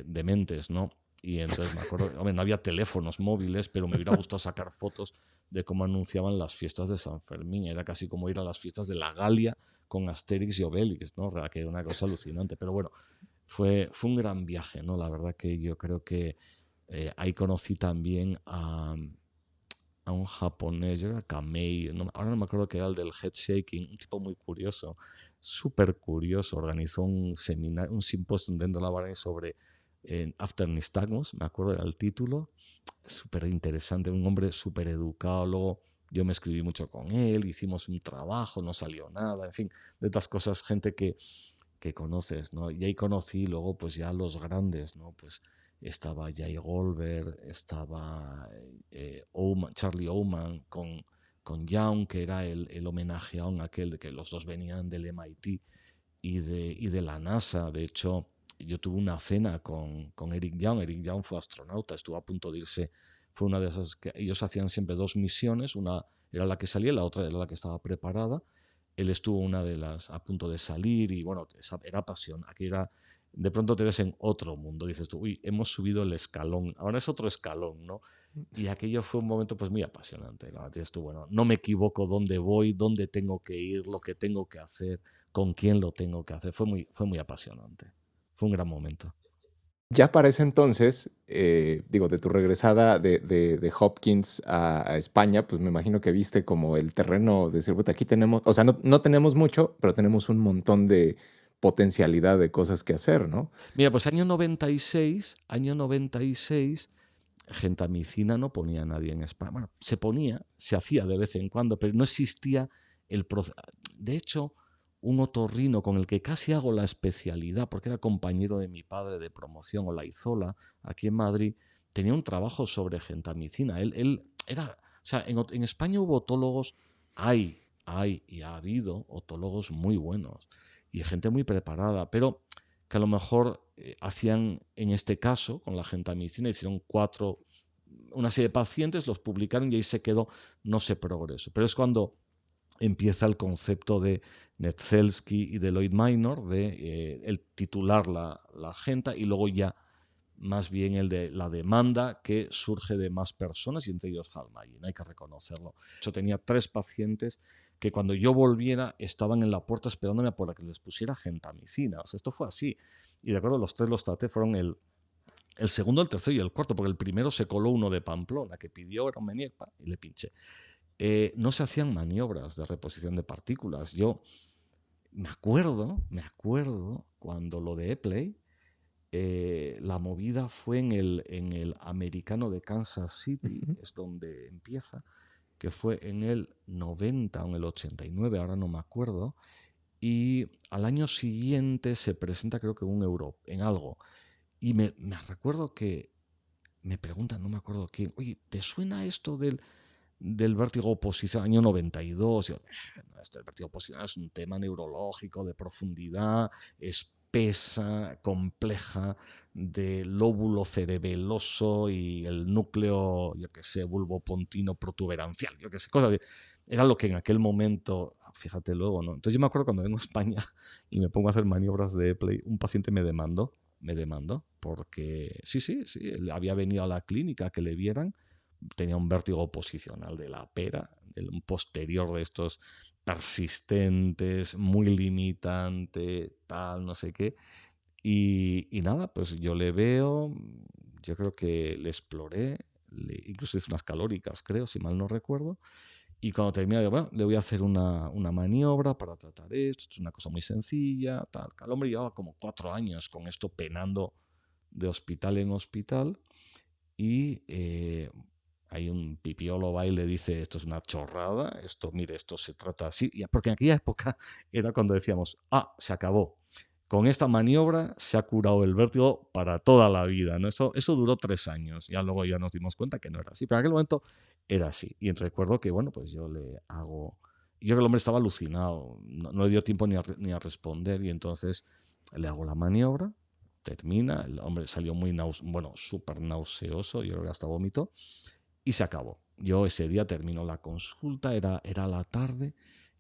dementes, ¿no? Y entonces me acuerdo, hombre, no había teléfonos móviles, pero me hubiera gustado sacar fotos de cómo anunciaban las fiestas de San Fermín. Era casi como ir a las fiestas de la Galia con Asterix y Obelix, ¿no? Que era una cosa alucinante. Pero bueno, fue un gran viaje, ¿no? La verdad que yo creo que ahí conocí también a un japonés, yo era Kamei, ahora no me acuerdo que era el del head shaking, un tipo muy curioso, súper curioso, organizó un seminario, un simposio dentro de la Bahrein sobre After Nystagmus, me acuerdo era el título, súper interesante, un hombre súper educado, luego yo me escribí mucho con él, hicimos un trabajo, no salió nada, en fin, de estas cosas, gente que conoces, ¿no? Y ahí conocí luego pues ya los grandes, ¿no? Pues estaba Jay Goldberg, estaba Charlie Oman con Young, que era el homenaje a aquel de que los dos venían del MIT y de la NASA. De hecho, yo tuve una cena con Eric Young. Eric Young fue astronauta, estuvo a punto de irse. Fue una de esas que ellos hacían siempre dos misiones, una era la que salía, la otra era la que estaba preparada. Él estuvo una de las a punto de salir y bueno, era pasión. Aquí era, de pronto te ves en otro mundo, dices tú, uy, hemos subido el escalón, ahora es otro escalón, ¿no? Y aquello fue un momento pues muy apasionante, ¿no? Dices tú, bueno, no me equivoco dónde voy, dónde tengo que ir, lo que tengo que hacer, con quién lo tengo que hacer. Fue muy apasionante. Fue un gran momento. Ya para ese entonces, digo, de tu regresada de Hopkins a España, pues me imagino que viste como el terreno de decir, "Puta, aquí tenemos, o sea, no tenemos mucho, pero tenemos un montón de potencialidad de cosas que hacer, ¿no?" Mira, pues año 96, gentamicina no ponía a nadie en España. Bueno, se ponía, se hacía de vez en cuando, pero no existía el proceso. De hecho, un otorrino con el que casi hago la especialidad, porque era compañero de mi padre de promoción, Olaizola, aquí en Madrid, tenía un trabajo sobre gentamicina. Él era, o sea, en España hubo otólogos, hay y ha habido otólogos muy buenos y gente muy preparada, pero que a lo mejor hacían, en este caso, con la gentamicina, hicieron una serie de pacientes, los publicaron y ahí se quedó, no se progresó. Pero es cuando empieza el concepto de Netzelsky y de Lloyd Minor, de el titular la genta y luego ya más bien el de la demanda que surge de más personas y entre ellos Hallmayer, hay que reconocerlo. Yo tenía 3 pacientes que cuando yo volviera estaban en la puerta esperándome para que les pusiera gentamicina. O sea, esto fue así. Y de acuerdo, los 3 los traté, fueron el segundo, el tercero y el cuarto, porque el primero se coló uno de Pamplona que pidió, era un Meniepa, y le pinché. No se hacían maniobras de reposición de partículas. Yo me acuerdo cuando lo de Epley, la movida fue en el americano de Kansas City, Ujú. es donde empieza, que fue en el 90 o en el 89, ahora no me acuerdo, y al año siguiente se presenta creo que en algo. Y me recuerdo que me preguntan, no me acuerdo quién, oye, ¿te suena esto del vértigo oposicional, año 92? Yo, no, esto del vértigo oposicional es un tema neurológico de profundidad, espesa, compleja, de lóbulo cerebeloso y el núcleo, yo qué sé, bulbopontino protuberancial, yo qué sé, cosas de... Era lo que en aquel momento, fíjate luego, ¿no? Entonces yo me acuerdo cuando vengo a España y me pongo a hacer maniobras de Epley, un paciente me demandó, porque sí, él había venido a la clínica a que le vieran, tenía un vértigo posicional de la pera, un posterior de estos persistentes, muy limitante, tal, no sé qué. Y nada, pues yo le veo, yo creo que le exploré, incluso hice unas calóricas, creo, si mal no recuerdo. Y cuando termina, digo, bueno, le voy a hacer una maniobra para tratar esto, es una cosa muy sencilla, tal. El hombre llevaba como 4 años con esto penando de hospital en hospital y hay un pipiolo va y le dice, esto es una chorrada, esto, mire, esto se trata así, porque en aquella época era cuando decíamos, se acabó. Con esta maniobra se ha curado el vértigo para toda la vida, ¿no? Eso duró 3 años, ya luego ya nos dimos cuenta que no era así, pero en aquel momento era así. Y recuerdo que, bueno, pues yo le hago, yo creo que el hombre estaba alucinado, no le dio tiempo ni a responder y entonces le hago la maniobra, termina, el hombre salió súper nauseoso, yo creo que hasta vómito, y se acabó. Yo ese día terminó la consulta, era la tarde,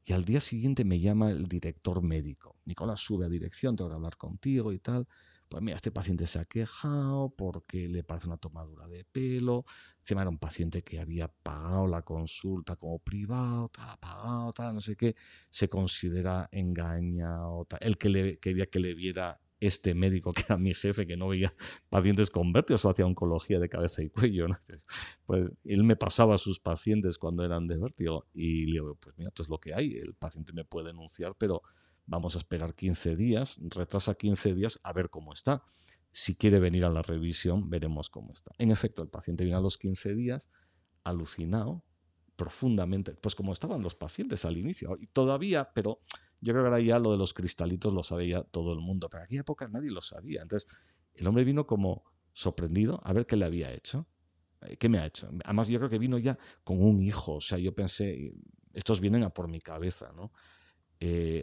y al día siguiente me llama el director médico. Nicolás, sube a dirección, tengo que hablar contigo y tal. Pues mira, este paciente se ha quejado porque le parece una tomadura de pelo. Encima era un paciente que había pagado la consulta como privado, tal, ha pagado, tal, no sé qué. Se considera engañado, tal. El que quería que le viera este médico, que era mi jefe, que no veía pacientes con vértigo, solo hacía oncología de cabeza y cuello, ¿no? Pues él me pasaba a sus pacientes cuando eran de vértigo y le digo, pues mira, esto es lo que hay, el paciente me puede denunciar, pero vamos a esperar 15 días, retrasa 15 días a ver cómo está. Si quiere venir a la revisión, veremos cómo está. En efecto, el paciente vino a los 15 días, alucinado, profundamente, pues como estaban los pacientes al inicio, y todavía, pero yo creo que ahora ya lo de los cristalitos lo sabía todo el mundo, pero en aquella época nadie lo sabía. Entonces, el hombre vino como sorprendido a ver qué le había hecho. ¿Qué me ha hecho? Además, yo creo que vino ya con un hijo. O sea, yo pensé, estos vienen a por mi cabeza, ¿no?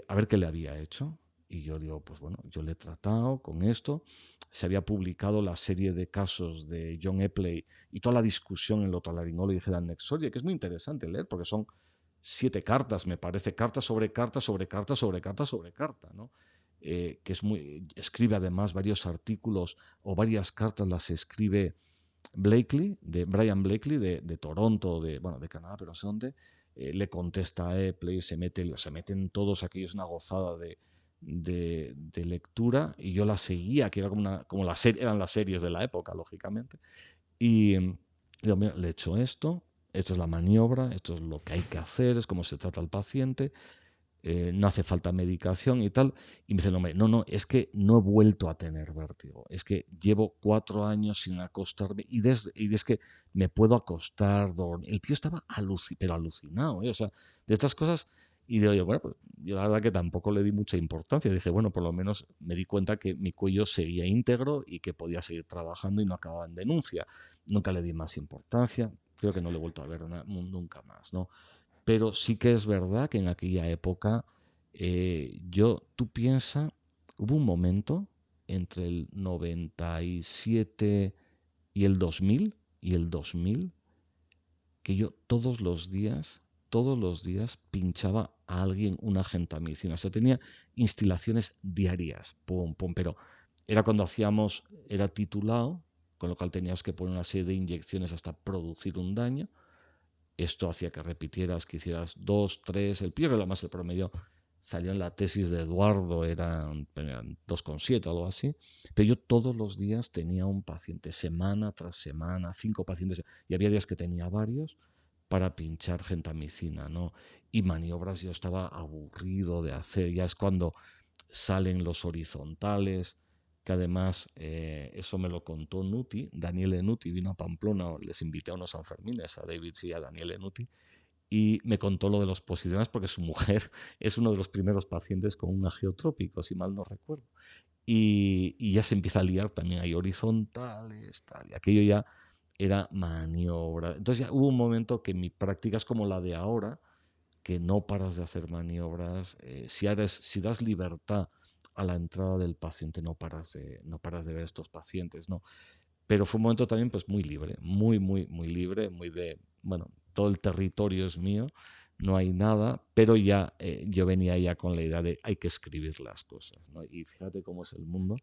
A ver qué le había hecho. Y yo digo, pues bueno, yo le he tratado con esto. Se había publicado la serie de casos de John Epley y toda la discusión en el otorrinolaringólogo de Dan Nexoria, que es muy interesante leer porque son 7 cartas, me parece, carta sobre carta, sobre carta, sobre carta, sobre carta, ¿no? Que es muy, escribe además varios artículos o varias cartas las escribe Blakely, de Brian Blakely, de Toronto, bueno, de Canadá, pero no sé dónde, le contesta a Epley, se meten todos aquellos, una gozada de lectura, y yo la seguía, que era como eran las series de la época, lógicamente, y digo, mira, le he hecho esto es la maniobra, esto es lo que hay que hacer, es cómo se trata al paciente, no hace falta medicación y tal. Y me dice el hombre, no, es que no he vuelto a tener vértigo, es que llevo 4 años sin acostarme y es que me puedo acostar, dormir. El tío estaba pero alucinado, ¿eh? O sea, de estas cosas. Y digo yo, bueno, pues yo la verdad que tampoco le di mucha importancia. Dije, bueno, por lo menos me di cuenta que mi cuello seguía íntegro y que podía seguir trabajando y no acababa en denuncia. Nunca le di más importancia. Creo que no le he vuelto a ver nunca más, ¿no? Pero sí que es verdad que en aquella época, tú piensas, hubo un momento entre el 97 y el 2000, que yo todos los días pinchaba a alguien una gentamicina. O sea, tenía instilaciones diarias, pum, pum, pero era cuando era titulado, con lo cual tenías que poner una serie de inyecciones hasta producir un daño. Esto hacía que repitieras, que hicieras 2, 3, el promedio salió en la tesis de Eduardo, eran 2,7 o algo así, pero yo todos los días tenía un paciente, semana tras semana, 5 pacientes, y había días que tenía varios para pinchar gentamicina, ¿no? Y maniobras yo estaba aburrido de hacer, ya es cuando salen los horizontales, que además eso me lo contó Nuti, Daniele Nuti vino a Pamplona, les invité a unos Sanfermines, a David y a Daniele Nuti, y me contó lo de los posicionales porque su mujer es uno de los primeros pacientes con un agiotrópico, si mal no recuerdo. Y ya se empieza a liar también, hay horizontales, tal, y aquello ya era maniobra. Entonces ya hubo un momento que mi práctica es como la de ahora, que no paras de hacer maniobras. Si das libertad a la entrada del paciente, no paras de ver estos pacientes, ¿no? Pero fue un momento también pues muy libre, muy, muy, muy libre, muy bueno, todo el territorio es mío, no hay nada, pero ya yo venía ya con la idea de hay que escribir las cosas, ¿no? Y fíjate cómo es el mundo.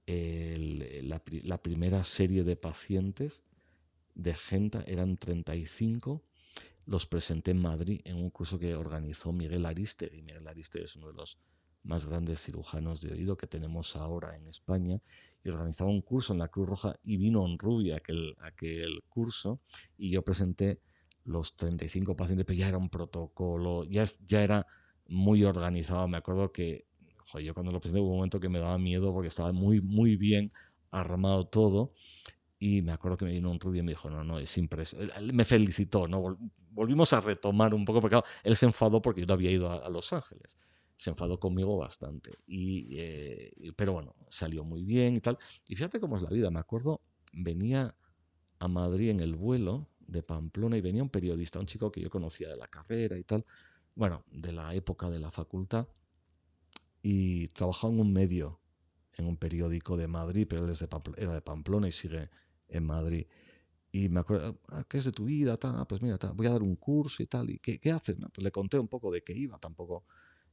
La primera serie de pacientes de Genta eran 35. Los presenté en Madrid en un curso que organizó Miguel Ariste, y Miguel Ariste es uno de los más grandes cirujanos de oído que tenemos ahora en España, y organizaba un curso en la Cruz Roja y vino en Rubia aquel curso, y yo presenté los 35 pacientes, pero ya era un protocolo, ya era muy organizado. Me acuerdo que joder, yo cuando lo presenté hubo un momento que me daba miedo porque estaba muy, muy bien armado todo. Y me acuerdo que me vino un rubio y me dijo, no, es impresionante. Me felicitó, ¿no? Volvimos a retomar un poco, porque claro, él se enfadó porque yo no había ido a Los Ángeles. Se enfadó conmigo bastante. Pero bueno, salió muy bien y tal. Y fíjate cómo es la vida. Me acuerdo, venía a Madrid en el vuelo de Pamplona y venía un periodista, un chico que yo conocía de la carrera y tal, bueno, de la época de la facultad, y trabajaba en un medio, en un periódico de Madrid, pero él era de Pamplona y sigue en Madrid. Y me acuerdo, ¿qué es de tu vida? Tal, pues mira, voy a dar un curso y tal. ¿Y qué haces? No, pues le conté un poco de qué iba. Tampoco.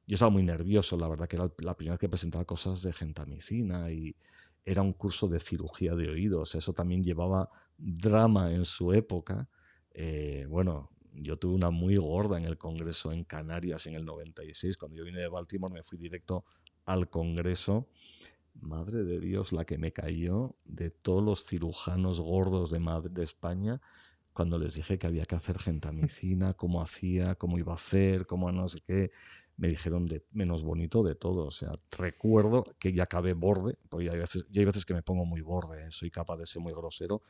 Yo estaba muy nervioso, la verdad, que era la primera vez que presentaba cosas de gentamicina, y era un curso de cirugía de oídos. Eso también llevaba drama en su época. Bueno, yo tuve una muy gorda en el congreso en Canarias en el 96. Cuando yo vine de Baltimore me fui directo al congreso. Madre de Dios, la que me cayó de todos los cirujanos gordos de España, cuando les dije que había que hacer gentamicina, cómo hacía, cómo iba a hacer, cómo no sé qué. Me dijeron de menos bonito de todo. O sea, recuerdo que ya acabé borde, porque ya hay veces que me pongo muy borde, soy capaz de ser muy grosero.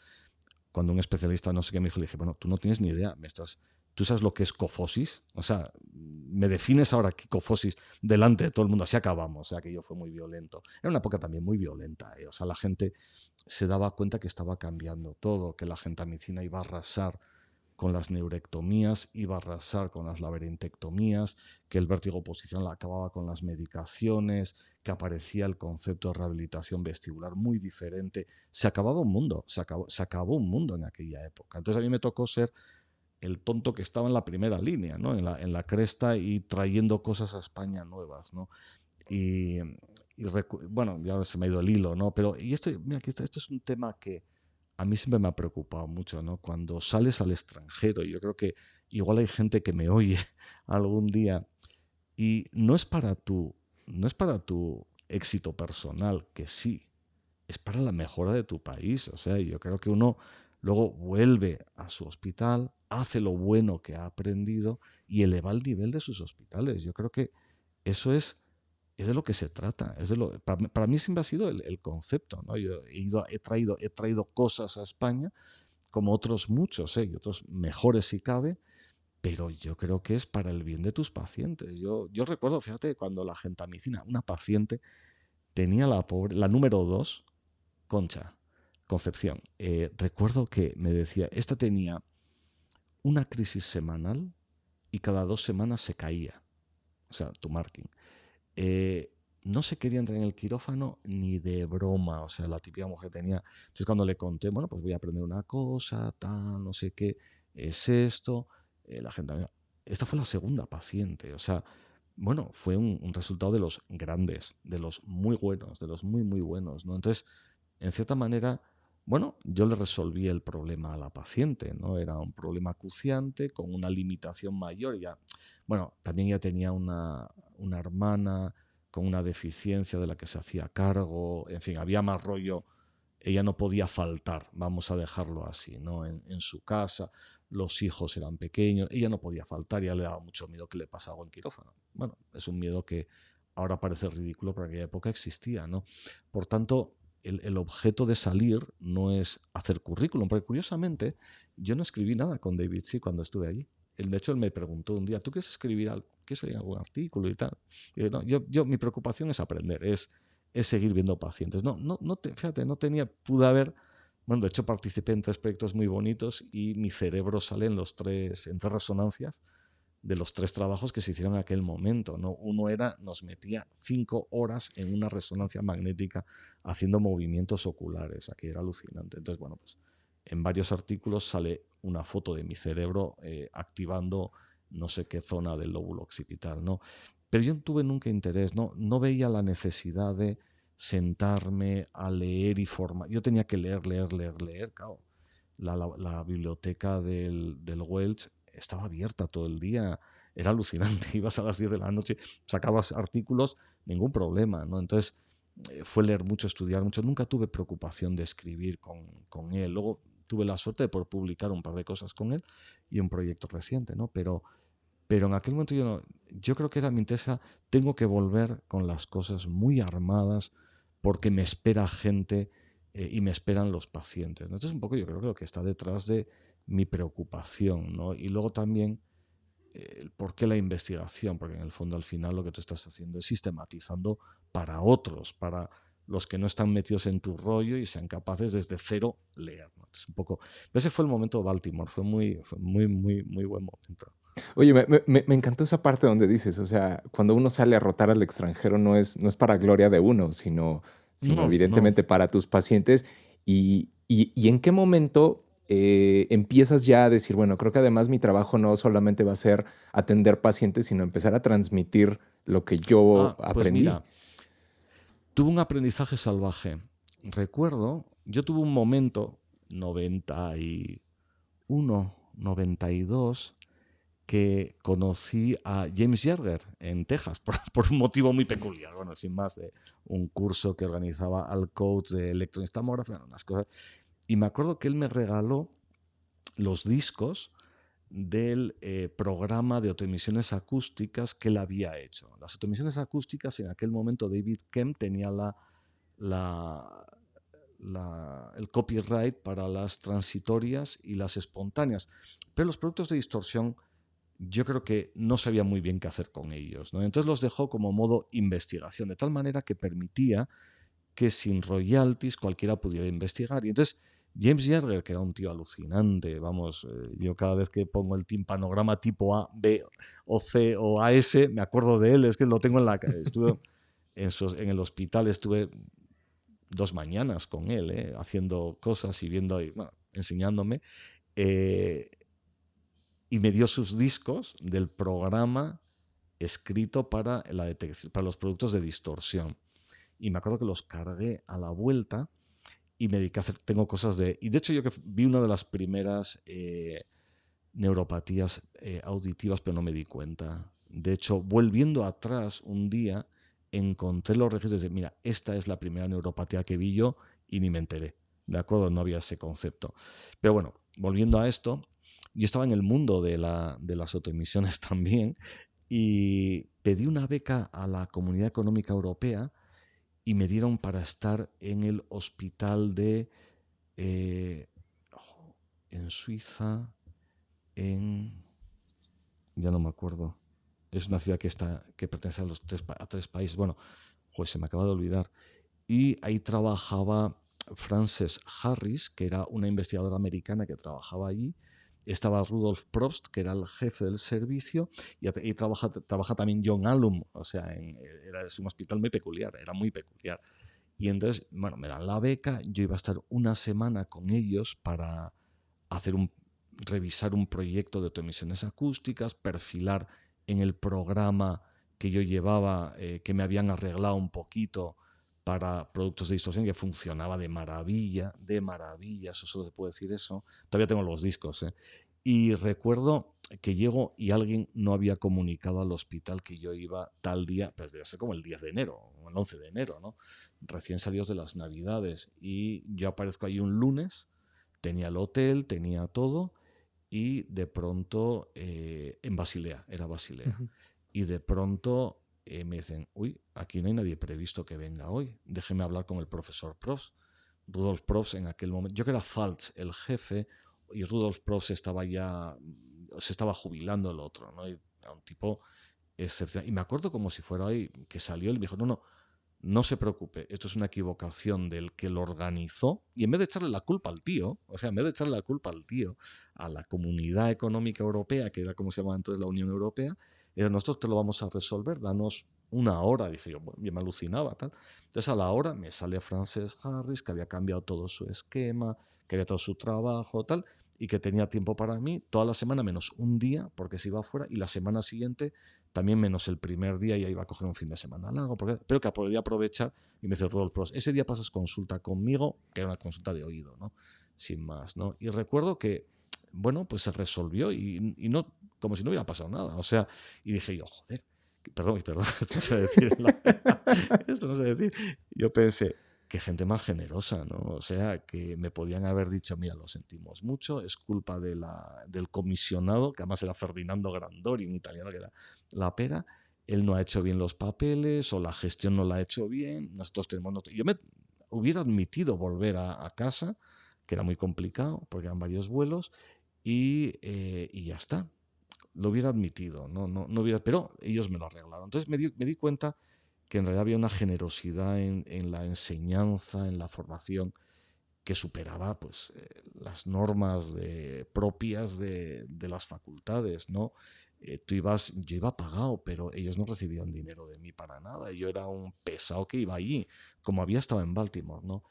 Cuando un especialista no sé qué me dijo, le dije, bueno, tú no tienes ni idea, me estás ¿Tú sabes lo que es cofosis? O sea, me defines ahora aquí cofosis delante de todo el mundo, así acabamos. O sea, aquello fue muy violento. Era una época también muy violenta. O sea, la gente se daba cuenta que estaba cambiando todo, que la gentamicina iba a arrasar con las neurectomías, iba a arrasar con las laberintectomías, que el vértigo posicional acababa con las medicaciones, que aparecía el concepto de rehabilitación vestibular muy diferente. Se acababa un mundo, se acabó un mundo en aquella época. Entonces a mí me tocó ser el tonto que estaba en la primera línea, ¿no? En la cresta y trayendo cosas a España nuevas, ¿no? Y, bueno, ya se me ha ido el hilo, ¿no? Pero, y esto, mira, aquí está, esto es un tema que a mí siempre me ha preocupado mucho, ¿no? Cuando sales al extranjero, yo creo que igual hay gente que me oye algún día y no es para tu éxito personal, que sí, es para la mejora de tu país. O sea, yo creo que uno luego vuelve a su hospital, hace lo bueno que ha aprendido y eleva el nivel de sus hospitales. Yo creo que eso es de lo que se trata. Para mí siempre ha sido el concepto, ¿no? Yo he traído cosas a España, como otros muchos, y otros mejores si cabe, pero yo creo que es para el bien de tus pacientes. Yo recuerdo, fíjate, cuando la gentamicina, una paciente, tenía la número 2, Concha, Concepción. Recuerdo que me decía, esta tenía una crisis semanal y cada 2 semanas se caía. O sea, tu marking. Eh, no se quería entrar en el quirófano ni de broma, o sea, la típica mujer tenía. Entonces, cuando le conté, bueno, pues voy a aprender una cosa, tal, no sé qué, es esto, la gente. Esta fue la segunda paciente, o sea, bueno, fue un resultado de los grandes, de los muy buenos, de los muy, muy buenos, ¿no? Entonces, en cierta manera, bueno, yo le resolví el problema a la paciente, ¿no? Era un problema acuciante con una limitación mayor. Ya, bueno, también ya tenía una hermana con una deficiencia de la que se hacía cargo, en fin, había más rollo, ella no podía faltar, vamos a dejarlo así, ¿no? En su casa, los hijos eran pequeños, ella no podía faltar, ya le daba mucho miedo que le pasara algo en quirófano. Bueno, es un miedo que ahora parece ridículo, pero en aquella época existía, ¿no? Por tanto, el objeto de salir no es hacer currículum, porque curiosamente yo no escribí nada con David C. cuando estuve allí. De hecho, él me preguntó un día, ¿tú quieres escribir algo? ¿Quieres salir en algún artículo y tal? Y yo, no, mi preocupación es aprender, es seguir viendo pacientes. Fíjate, pude haber, bueno, de hecho participé en 3 proyectos muy bonitos y mi cerebro sale en 3 resonancias de los 3 trabajos que se hicieron en aquel momento, ¿no? Uno era, nos metía 5 horas en una resonancia magnética haciendo movimientos oculares, aquí era alucinante. Entonces, bueno, pues en varios artículos sale una foto de mi cerebro activando no sé qué zona del lóbulo occipital, ¿no? Pero yo no tuve nunca interés, no veía la necesidad de sentarme a leer y formar. Yo tenía que leer, leer, leer, leer, claro. La biblioteca del Welch estaba abierta todo el día, era alucinante, ibas a las 10 de la noche, sacabas artículos, ningún problema, ¿no? Entonces fue leer mucho, estudiar mucho, nunca tuve preocupación de escribir con él. Luego tuve la suerte de poder publicar un par de cosas con él y un proyecto reciente, ¿no? Pero en aquel momento yo creo que era mi interés, tengo que volver con las cosas muy armadas porque me espera gente y me esperan los pacientes, ¿no? Entonces un poco yo creo que lo que está detrás de mi preocupación, ¿no? Y luego también el por qué la investigación, porque en el fondo al final lo que tú estás haciendo es sistematizando para otros, para los que no están metidos en tu rollo y sean capaces desde cero leer, ¿no? Entonces un poco, ese fue el momento de Baltimore, fue muy, muy, muy buen momento. Oye, me encantó esa parte donde dices, o sea, cuando uno sale a rotar al extranjero no es para gloria de uno, sino No, no. evidentemente para tus pacientes. ¿Y en qué momento empiezas ya a decir, bueno, creo que además mi trabajo no solamente va a ser atender pacientes, sino empezar a transmitir lo que yo Pues aprendí? mira, tuve un aprendizaje salvaje. Recuerdo, yo tuve un momento, 91, 92, que conocí a James Yerger en Texas, por un motivo muy peculiar, bueno, sin más, de un curso que organizaba al coach de electroenstamografía, unas cosas. Y me acuerdo que él me regaló los discos del programa de autoemisiones acústicas que él había hecho. Las autoemisiones acústicas, en aquel momento David Kemp tenía la, el copyright para las transitorias y las espontáneas, pero los productos de distorsión yo creo que no sabía muy bien qué hacer con ellos, ¿no? Entonces los dejó como modo investigación, de tal manera que permitía que sin royalties cualquiera pudiera investigar. Y entonces James Yerger, que era un tío alucinante, vamos, yo cada vez que pongo el timpanograma tipo A, B o C o AS, me acuerdo de él, es que lo tengo en la... Estuve en el hospital, estuve 2 mañanas con él, haciendo cosas y viendo, y, bueno, enseñándome. eh, y me dio sus discos del programa escrito para la detección, para los productos de distorsión. Y me acuerdo que los cargué a la vuelta y me dediqué a hacer, tengo cosas de... Y de hecho yo que vi una de las primeras neuropatías auditivas, pero no me di cuenta. De hecho, volviendo atrás un día, encontré los registros de, mira, esta es la primera neuropatía que vi yo y ni me enteré. ¿De acuerdo? No había ese concepto. Pero bueno, volviendo a esto, yo estaba en el mundo de las autoemisiones también y pedí una beca a la Comunidad Económica Europea y me dieron para estar en el hospital de... eh, en Suiza, en... ya no me acuerdo. Es una ciudad que pertenece a, a 3 países. Bueno, pues se me acaba de olvidar. Y ahí trabajaba Frances Harris, que era una investigadora americana que trabajaba allí. Estaba Rudolf Probst, que era el jefe del servicio, y trabaja también John Allum. O sea, es un hospital muy peculiar, era muy peculiar. Y entonces, bueno, me dan la beca, yo iba a estar una semana con ellos para hacer revisar un proyecto de autoemisiones acústicas, perfilar en el programa que yo llevaba, que me habían arreglado un poquito para productos de distorsión, que funcionaba de maravilla, eso solo se puede decir eso. Todavía tengo los discos, ¿eh? Y recuerdo que llego y alguien no había comunicado al hospital que yo iba tal día, pues debe ser como el 10 de enero, o el 11 de enero, ¿no? Recién salidos de las Navidades. Y yo aparezco ahí un lunes, tenía el hotel, tenía todo, y de pronto, en Basilea, era Basilea, Ujú. y de pronto me dicen, uy, aquí no hay nadie previsto que venga hoy, déjeme hablar con el profesor Probst. Rudolf Probst en aquel momento, yo que era Faltz, el jefe, y Rudolf Probst estaba ya, se estaba jubilando el otro, ¿no? Y era un tipo excepcional. Y me acuerdo como si fuera hoy que salió y me dijo, no, no, no se preocupe, esto es una equivocación del que lo organizó, y en vez de echarle la culpa al tío, o sea, en vez de echarle la culpa al tío, a la Comunidad Económica Europea, que era como se llamaba entonces la Unión Europea, nosotros te lo vamos a resolver, danos una hora, dije yo, bueno, yo me alucinaba, tal. Entonces a la hora me sale Frances Harris, que había cambiado todo su esquema, que había todo su trabajo, tal, y que tenía tiempo para mí toda la semana menos un día, porque se iba afuera, y la semana siguiente también menos el primer día, ya iba a coger un fin de semana largo, pero que podía aprovechar. Y me dice Rodolfo Frost, ese día pasas consulta conmigo, que era una consulta de oído, ¿no? Sin más, ¿no? Y recuerdo que, bueno, pues se resolvió y no, como si no hubiera pasado nada. O sea, y dije yo, joder, perdón, esto no se debe decir, esto no se debe decir. Yo pensé, qué gente más generosa, ¿no? O sea, que me podían haber dicho, mira, lo sentimos mucho, es culpa del comisionado, que además era Ferdinando Grandori, un italiano que era la pera, él no ha hecho bien los papeles o la gestión no la ha hecho bien, nosotros tenemos... Yo me hubiera admitido volver a casa, que era muy complicado, porque eran varios vuelos, y ya está. Lo hubiera admitido, no hubiera, pero ellos me lo arreglaron. Entonces me di cuenta que en realidad había una generosidad en la enseñanza, en la formación, que superaba pues, las normas propias de las facultades, ¿no? Yo iba pagado, pero ellos no recibían dinero de mí para nada. Yo era un pesado que iba allí, como había estado en Baltimore, ¿no?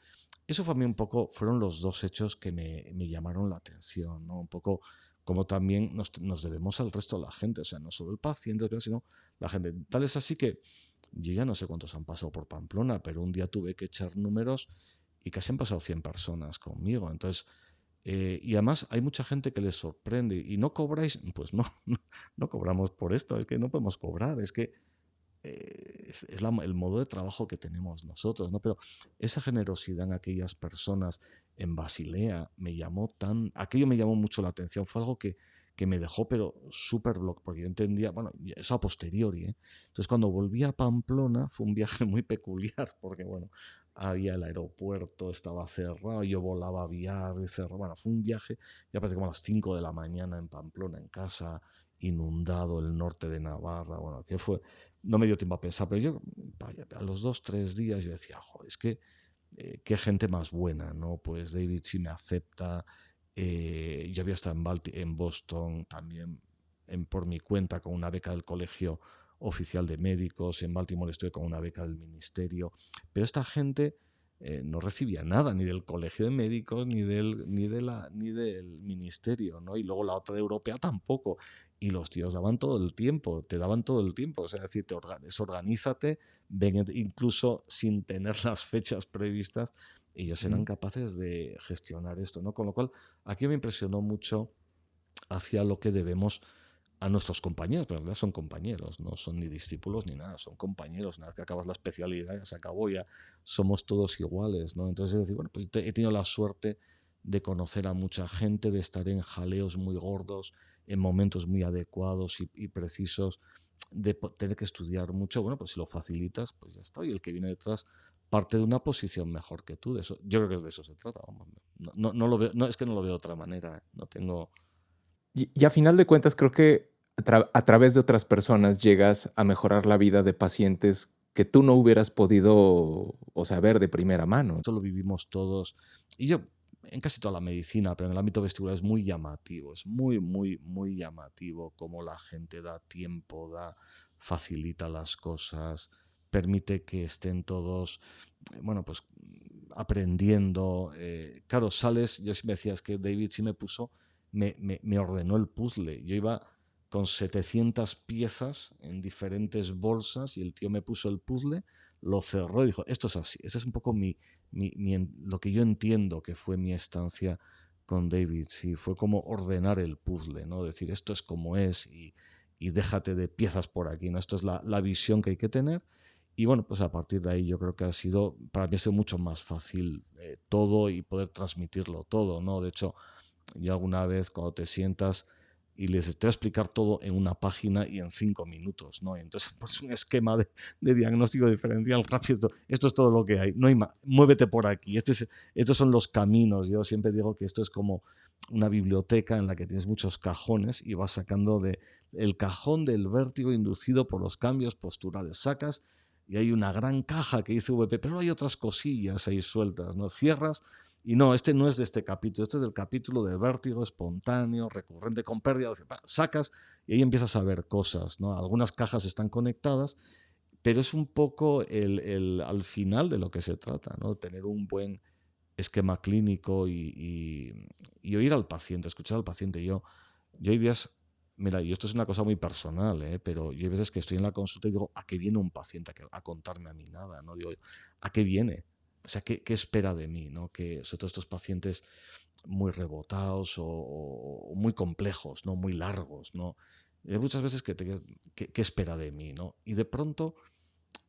Eso fue a mí un poco, fueron los dos hechos que me llamaron la atención, ¿no? Un poco como también nos debemos al resto de la gente, o sea, no solo el paciente, sino la gente. Tal es así que yo ya no sé cuántos han pasado por Pamplona, pero un día tuve que echar números y casi han pasado 100 personas conmigo. Entonces, y además hay mucha gente que les sorprende y no cobráis, pues no, no cobramos por esto, es que no podemos cobrar, es que es el modo de trabajo que tenemos nosotros, ¿no? Pero esa generosidad en aquellas personas en Basilea aquello me llamó mucho la atención, fue algo que me dejó pero súper bloqueado, porque yo entendía, bueno, eso a posteriori, ¿eh? Entonces cuando volví a Pamplona fue un viaje muy peculiar, porque bueno, había el aeropuerto, estaba cerrado, yo volaba a Viar y cerrado, bueno, fue un viaje, ya parece como a las 5 de la mañana en Pamplona, en casa, inundado el norte de Navarra, bueno, que fue, no me dio tiempo a pensar, pero yo a los 2, 3 días yo decía, joder, es que qué gente más buena, ¿no? Pues David sí me acepta, yo había estado en Boston también por mi cuenta con una beca del Colegio Oficial de Médicos, en Baltimore estuve con una beca del Ministerio, pero esta gente no recibía nada, ni del Colegio de Médicos, ni del Ministerio, ¿no? Y luego la otra de europea tampoco. Y los tíos daban todo el tiempo, te daban todo el tiempo. O sea, es decir, organízate, ven, incluso sin tener las fechas previstas, ellos eran Ujú. capaces de gestionar esto, ¿no? Con lo cual, aquí me impresionó mucho hacia lo que debemos a nuestros compañeros, pero en realidad son compañeros, no son ni discípulos ni nada, son compañeros. Una vez que acabas la especialidad ya se acabó, ya somos todos iguales, ¿no? Entonces es decir, bueno, pues he tenido la suerte de conocer a mucha gente, de estar en jaleos muy gordos, en momentos muy adecuados y precisos, de tener que estudiar mucho. Bueno, pues si lo facilitas, pues ya está. Y el que viene detrás parte de una posición mejor que tú. De eso, yo creo que de eso se trata. Vamos. No, no lo veo, no, es que no lo veo de otra manera. No tengo. Y a final de cuentas, creo que a través de otras personas llegas a mejorar la vida de pacientes que tú no hubieras podido, o sea, ver de primera mano. Esto lo vivimos todos. Y yo, en casi toda la medicina, pero en el ámbito vestibular es muy llamativo, es muy, muy, muy llamativo cómo la gente da tiempo, facilita las cosas, permite que estén todos, bueno, pues aprendiendo. Claro, sales, yo sí me decías que David sí me puso, me ordenó el puzzle. Yo iba con 700 piezas en diferentes bolsas y el tío me puso el puzzle, lo cerró y dijo, esto es así. Ese es un poco lo que yo entiendo que fue mi estancia con David. Sí, fue como ordenar el puzzle, ¿no? Decir, esto es como es y déjate de piezas por aquí, ¿no? Esto es la visión que hay que tener. Y bueno, pues a partir de ahí yo creo que para mí ha sido mucho más fácil todo y poder transmitirlo todo, ¿no? De hecho, yo alguna vez cuando te sientas y le dices, te voy a explicar todo en una página y en 5 minutos, ¿no? Y entonces, pues un esquema de diagnóstico diferencial rápido. Esto es todo lo que hay. No hay más. Muévete por aquí. Estos son los caminos. Yo siempre digo que esto es como una biblioteca en la que tienes muchos cajones y vas sacando el cajón del vértigo inducido por los cambios posturales. Sacas y hay una gran caja que dice VP, pero hay otras cosillas ahí sueltas, ¿no? Cierras y no, este no es de este capítulo, este es del capítulo de vértigo espontáneo, recurrente con pérdida. Sacas y ahí empiezas a ver cosas, ¿no? Algunas cajas están conectadas, pero es un poco al final de lo que se trata, ¿no? Tener un buen esquema clínico y oír al paciente, escuchar al paciente. Yo hay días, mira, y esto es una cosa muy personal, pero yo hay veces que estoy en la consulta y digo, ¿a qué viene un paciente a contarme a mí nada? ¿No? Digo, ¿a qué viene? O sea, ¿qué espera de mí? ¿No? Que sobre todo estos pacientes muy rebotados o muy complejos, ¿no? Muy largos, ¿no? Y hay muchas veces ¿qué espera de mí? ¿No? Y de pronto,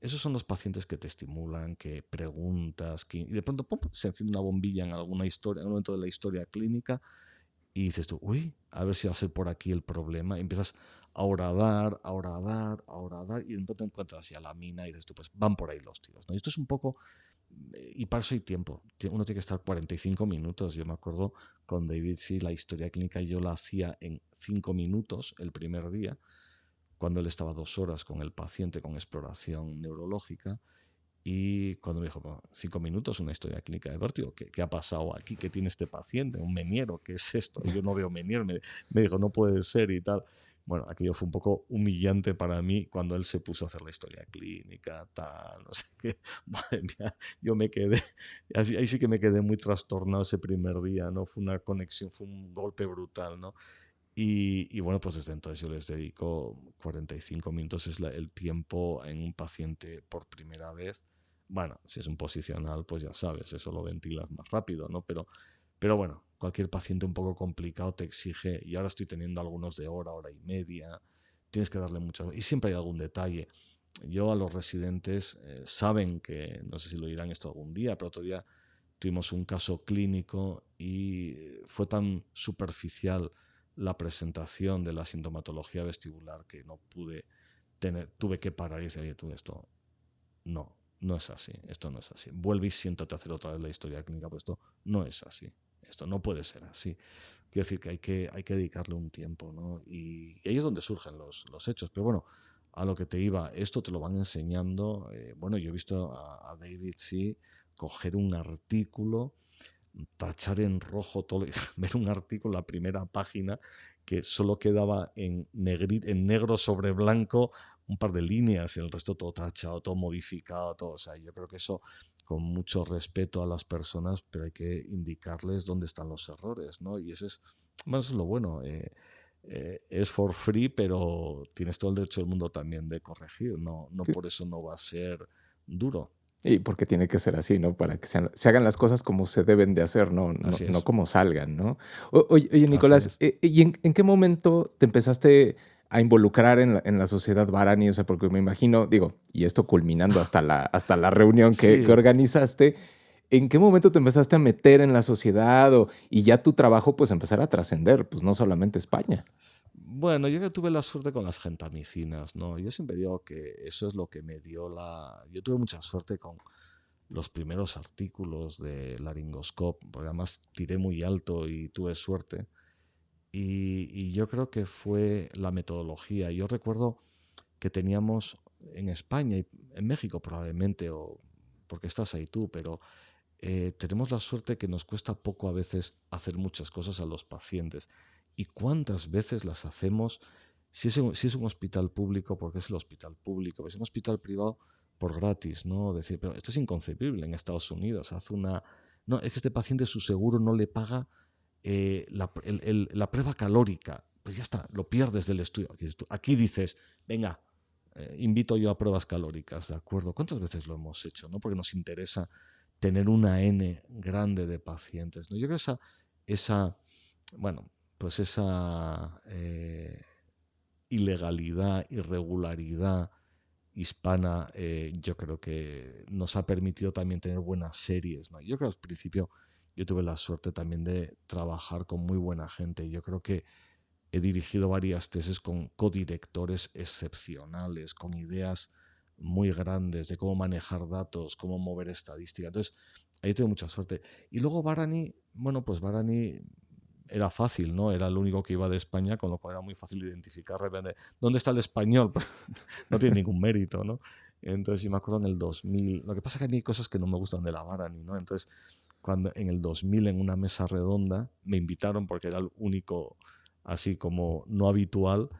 esos son los pacientes que te estimulan, que preguntas, y de pronto ¡pum! Se enciende una bombilla en alguna historia, en un momento de la historia clínica, y dices tú, uy, a ver si va a ser por aquí el problema. Y empiezas a horadar, a horadar, a horadar, y de pronto encuentras ya la mina y dices tú, pues van por ahí los tiros, ¿no? Y esto es un poco y para eso hay tiempo. Uno tiene que estar 45 minutos. Yo me acuerdo con David, sí, la historia clínica yo la hacía en 5 minutos el primer día, cuando él estaba 2 horas con el paciente con exploración neurológica. Y cuando me dijo, bueno, 5 minutos, una historia clínica de vértigo, ¿qué ha pasado aquí? ¿Qué tiene este paciente? ¿Un meniero? ¿Qué es esto? Yo no veo meniero. Me dijo, no puede ser y tal. Bueno, aquello fue un poco humillante para mí cuando él se puso a hacer la historia clínica, tal, no sé qué. Madre mía, yo me quedé, ahí sí que me quedé muy trastornado ese primer día, ¿no? Fue una conexión, fue un golpe brutal, ¿no? Y bueno, pues desde entonces yo les dedico 45 minutos, es el tiempo en un paciente por primera vez. Bueno, si es un posicional, pues ya sabes, eso lo ventilas más rápido, ¿no? Pero bueno, cualquier paciente un poco complicado te exige, y ahora estoy teniendo algunos de hora, hora y media, tienes que darle mucho, y siempre hay algún detalle. Yo a los residentes saben que, no sé si lo dirán esto algún día, pero otro día tuvimos un caso clínico y fue tan superficial la presentación de la sintomatología vestibular que no pude tuve que parar y decir, oye, tú esto no es así, esto no es así. Vuelve y siéntate a hacer otra vez la historia clínica, pues esto no es así. esto no puede ser así. Quiero decir que hay que dedicarle un tiempo, ¿no? Y ahí es donde surgen los hechos. Pero bueno, a lo que te iba, esto te lo van enseñando. Bueno, yo he visto a David C. coger un artículo, tachar en rojo todo, ver un artículo, la primera página, que solo quedaba en negro sobre blanco un par de líneas y el resto todo tachado, todo modificado, todo. O sea, yo creo que eso, con mucho respeto a las personas, pero hay que indicarles dónde están los errores, ¿no? Y bueno, eso es lo bueno. Es for free, pero tienes todo el derecho del mundo también de corregir. No, no Sí. por eso no va a ser duro. Y porque tiene que ser así, ¿no? Para que se hagan las cosas como se deben de hacer, no, Así no es, como salgan, ¿no? Oye, así Nicolás, es. ¿y en qué momento te empezaste a involucrar en la sociedad Barani? O sea, porque me imagino, digo, y esto culminando hasta la reunión que Sí, organizaste, ¿en qué momento te empezaste a meter en la sociedad y ya tu trabajo pues empezar a trascender, pues no solamente España? bueno, yo que tuve la suerte con las gentamicinas, ¿no? Yo siempre digo que eso es lo que me dio la... Yo tuve mucha suerte con los primeros artículos de Laryngoscope, porque además tiré muy alto y tuve suerte. Y yo creo que fue la metodología. Yo recuerdo que teníamos en España y en México probablemente, o porque estás ahí tú, pero tenemos la suerte que nos cuesta poco a veces hacer muchas cosas a los pacientes. ¿Y cuántas veces las hacemos? Si es un hospital público, porque es el hospital público, si es un hospital privado, por gratis, ¿no? Decir, pero esto es inconcebible en Estados Unidos. Hace una... No, es que este paciente su seguro no le paga la prueba calórica. Pues ya está, lo pierdes del estudio. Aquí dices, venga, invito yo a pruebas calóricas, ¿de acuerdo? ¿Cuántas veces lo hemos hecho? ¿No? Porque nos interesa tener una N grande de pacientes, ¿no? Yo creo que bueno, pues esa ilegalidad, irregularidad hispana, yo creo que nos ha permitido también tener buenas series, ¿no? Yo creo que al principio yo tuve la suerte también de trabajar con muy buena gente. Yo creo que he dirigido varias tesis con codirectores excepcionales, con ideas muy grandes de cómo manejar datos, cómo mover estadística. Entonces, ahí tengo mucha suerte. Y luego Barani, bueno, pues Barani era fácil, ¿no? Era el único que iba de España, con lo cual era muy fácil identificar. ¿Dónde está el español? Pues no tiene ningún mérito, ¿no? Entonces, yo me acuerdo en el 2000. Lo que pasa es que a mí hay cosas que no me gustan de la Barani, ¿no? Entonces, cuando en el 2000 en una mesa redonda me invitaron porque era el único así como no habitual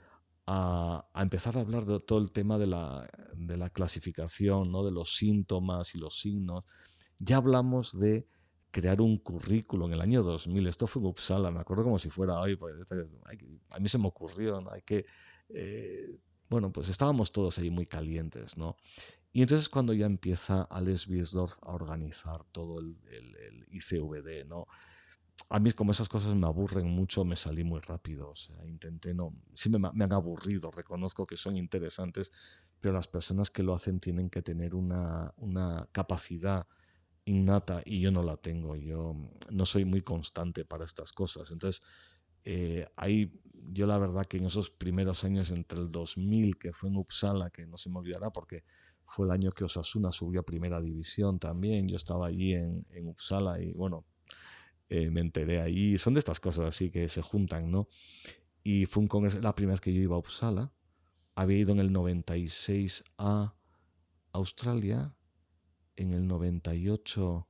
a empezar a hablar de todo el tema de la clasificación, ¿no? De los síntomas y los signos. Ya hablamos de crear un currículo en el año 2000. Esto fue en Uppsala, me acuerdo como si fuera hoy, porque a mí se me ocurrió, ¿no? Eh, bueno, pues estábamos todos ahí muy calientes, ¿no? Y entonces cuando ya empieza Alex Birsdorf a organizar todo el ICVD, ¿no? A mí como esas cosas me aburren mucho, me salí muy rápido, o sea, intenté no, sí me han aburrido, reconozco que son interesantes, pero las personas que lo hacen tienen que tener una capacidad innata y yo no la tengo, yo no soy muy constante para estas cosas, entonces ahí yo la verdad que en esos primeros años entre el 2000 que fue en Uppsala, que no se me olvidará porque fue el año que Osasuna subió a primera división también, yo estaba allí en Uppsala y bueno, me enteré ahí. Son de estas cosas así que se juntan, ¿no? Y fue un congreso, la primera vez que yo iba a Uppsala. Había ido en el 96 a Australia, en el 98,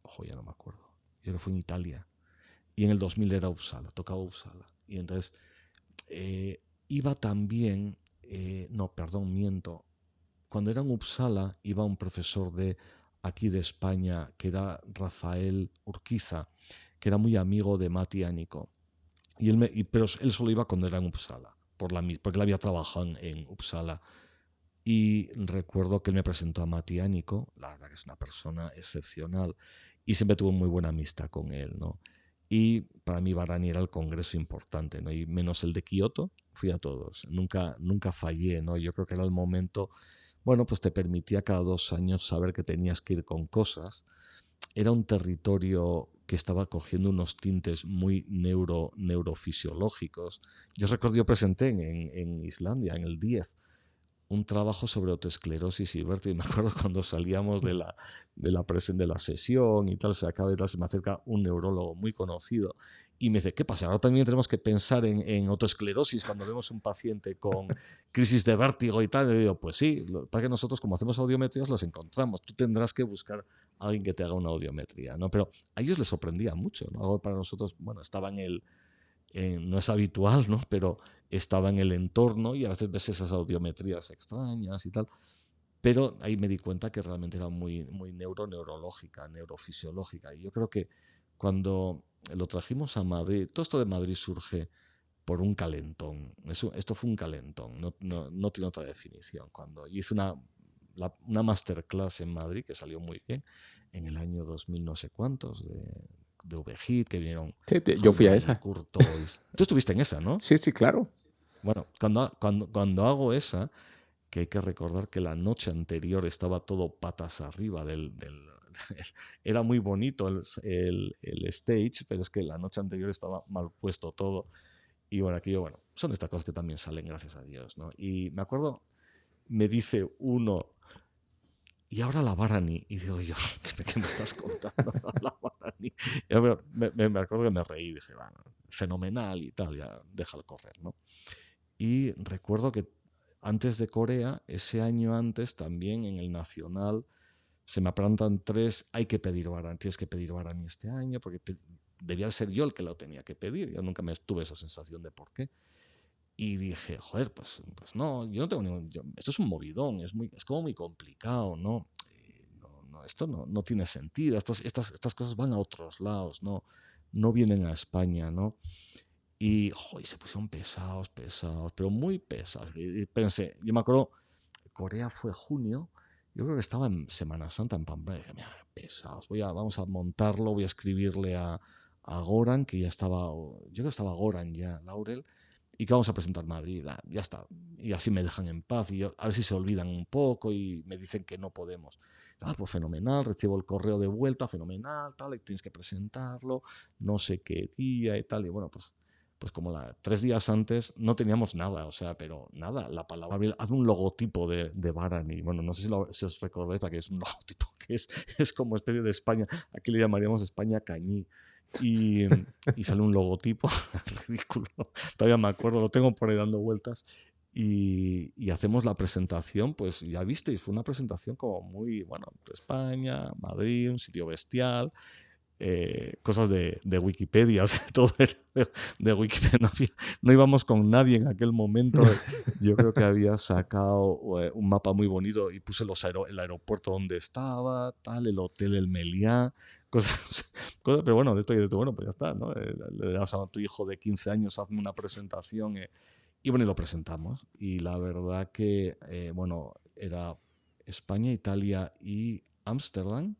ojo, ya no me acuerdo. Yo creo que fue en Italia. Y en el 2000 era Uppsala, tocaba Uppsala. Y entonces iba también, no, perdón, miento. Cuando era en Uppsala, iba un profesor de aquí de España, que era Rafael Urquiza, que era muy amigo de Mati Ánico. Pero él solo iba cuando era en Uppsala, porque él había trabajado en Uppsala. Y recuerdo que él me presentó a Mati Ánico, la verdad que es una persona excepcional, y siempre tuve muy buena amistad con él, ¿no? Y para mí Barani era el congreso importante, ¿no? Y menos el de Kioto, fui a todos. Nunca fallé, ¿no? Yo creo que era el momento, bueno, pues te permitía cada 2 años saber que tenías que ir con cosas. Era un territorio que estaba cogiendo unos tintes muy neurofisiológicos. Yo recuerdo, yo presenté en Islandia, en el 10, un trabajo sobre autoesclerosis y vértigo. Y me acuerdo cuando salíamos de la sesión y tal, se acaba y tal, se me acerca un neurólogo muy conocido y me dice, ¿qué pasa? Ahora también tenemos que pensar en autoesclerosis cuando vemos un paciente con crisis de vértigo y tal. Y yo digo, pues sí, lo que pasa es que nosotros como hacemos audiometrías las encontramos. Tú tendrás que buscar a alguien que te haga una audiometría, ¿no? Pero a ellos les sorprendía mucho, ¿no? Algo para nosotros, bueno, estaba no es habitual, ¿no? Pero estaba en el entorno y a veces ves esas audiometrías extrañas y tal. Pero ahí me di cuenta que realmente era muy, muy neurológica, neurofisiológica. Y yo creo que cuando lo trajimos a Madrid, todo esto de Madrid surge por un calentón. Esto fue un calentón, no tiene otra definición. Cuando hice una masterclass en Madrid, que salió muy bien, en el año 2000 no sé cuántos, de VGIT, que vinieron Sí, yo fui a Jaime, esa. Kurt Toys. Tú estuviste en esa, ¿no? Sí, sí, claro. Bueno, cuando hago esa, que hay que recordar que la noche anterior estaba todo patas arriba era muy bonito el stage, pero es que la noche anterior estaba mal puesto todo. Y bueno, aquello, bueno, son estas cosas que también salen, gracias a Dios, ¿no? Y me acuerdo, me dice uno, y ahora la Barani. Y digo yo, ¿qué me estás contando? La Barani. Y me acuerdo que me reí, dije, bueno, fenomenal y tal, ya déjalo correr, ¿no? Y recuerdo que antes de Corea, ese año antes, también en el Nacional, se me aprontan tres, hay que pedir Barani, tienes que pedir Barani este año, porque debía ser yo el que lo tenía que pedir, yo nunca me tuve esa sensación de por qué. Y dije, joder, pues no, yo no tengo ningún, esto es un movidón, es como muy complicado, ¿no? Esto no tiene sentido, estas cosas van a otros lados, no vienen a España, ¿no? Y, joder, se pusieron pesados, pero muy pesados. Y pensé, yo me acuerdo, Corea fue junio, yo creo que estaba en Semana Santa en Pamplona, y dije, mira, pesados, vamos a montarlo, voy a escribirle a Goran, que ya estaba, yo creo que estaba Goran ya, Laurel, y que vamos a presentar Madrid, ya está. Y así me dejan en paz y a ver si se olvidan un poco y me dicen que no podemos. Pues fenomenal, recibo el correo de vuelta, fenomenal, tal, y tienes que presentarlo, no sé qué día y tal. Y bueno, pues como 3 días antes no teníamos nada, o sea, pero nada, la palabra, haz un logotipo de Barani. Bueno, no sé si os recordáis para que es un logotipo, que es como especie de España, aquí le llamaríamos España Cañí. Y, y sale un logotipo ridículo, todavía me acuerdo, lo tengo por ahí dando vueltas. Y hacemos la presentación, pues ya visteis, fue una presentación como muy, bueno, España, Madrid, un sitio bestial, cosas de Wikipedia, o sea, todo era de Wikipedia. No íbamos con nadie en aquel momento. Yo creo que había sacado un mapa muy bonito y puse el aeropuerto donde estaba, tal, el hotel, el Meliá, cosas, pero bueno, de esto y de esto, bueno, pues ya está, ¿no? Le das a tu hijo de 15 años, hazme una presentación. Y bueno, y lo presentamos. Y la verdad que, bueno, era España, Italia y Ámsterdam.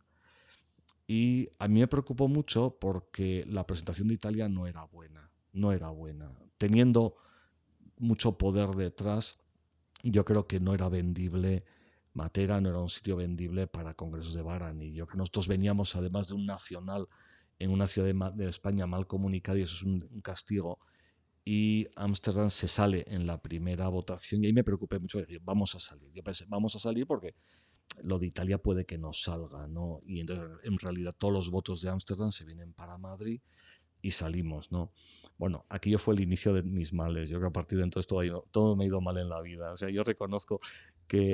Y a mí me preocupó mucho porque la presentación de Italia no era buena, no era buena. Teniendo mucho poder detrás, yo creo que no era vendible. Matera no era un sitio vendible para congresos de Baran. Y yo creo que nosotros veníamos además de un nacional en una ciudad de España mal comunicada y eso es un castigo. Y Ámsterdam se sale en la primera votación y ahí me preocupé mucho. Decir, vamos a salir. Yo pensé, vamos a salir porque lo de Italia puede que no salga, ¿no? Y entonces, en realidad, todos los votos de Ámsterdam se vienen para Madrid y salimos, ¿no? Bueno, aquello fue el inicio de mis males. Yo creo que a partir de entonces todo me ha ido mal en la vida. O sea, yo reconozco que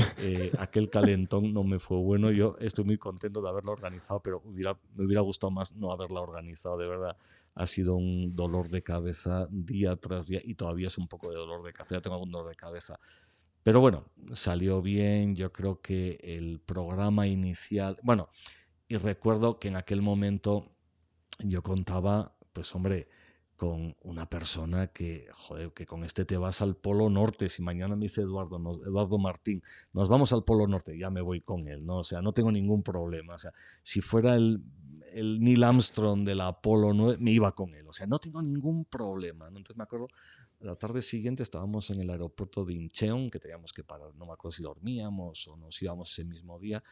aquel calentón no me fue bueno. Yo estoy muy contento de haberlo organizado, pero me hubiera gustado más no haberla organizado, de verdad. Ha sido un dolor de cabeza día tras día y todavía es un poco de dolor de cabeza. Ya tengo algún dolor de cabeza. Pero bueno, salió bien. Yo creo que el programa inicial, bueno, y recuerdo que en aquel momento yo contaba, pues hombre, con una persona que, joder, que con este te vas al Polo Norte. Si mañana me dice Eduardo Martín, nos vamos al Polo Norte, ya me voy con él, ¿no? O sea, no tengo ningún problema. O sea, si fuera el Neil Armstrong de la Apolo 9, me iba con él. O sea, no tengo ningún problema, ¿no? Entonces me acuerdo, la tarde siguiente estábamos en el aeropuerto de Incheon, que teníamos que parar, no me acuerdo si dormíamos o nos íbamos ese mismo día,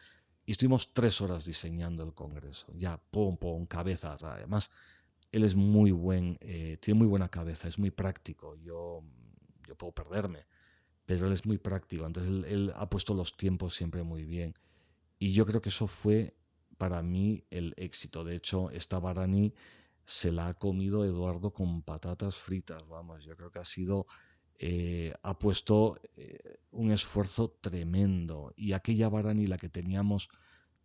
y estuvimos 3 horas diseñando el congreso. Ya, pum, cabeza. Además, él es muy tiene muy buena cabeza, es muy práctico. Yo puedo perderme, pero él es muy práctico, entonces él ha puesto los tiempos siempre muy bien. Y yo creo que eso fue para mí el éxito. De hecho, esta Barani se la ha comido Eduardo con patatas fritas, vamos, yo creo que ha puesto un esfuerzo tremendo. Y aquella Barani, la que teníamos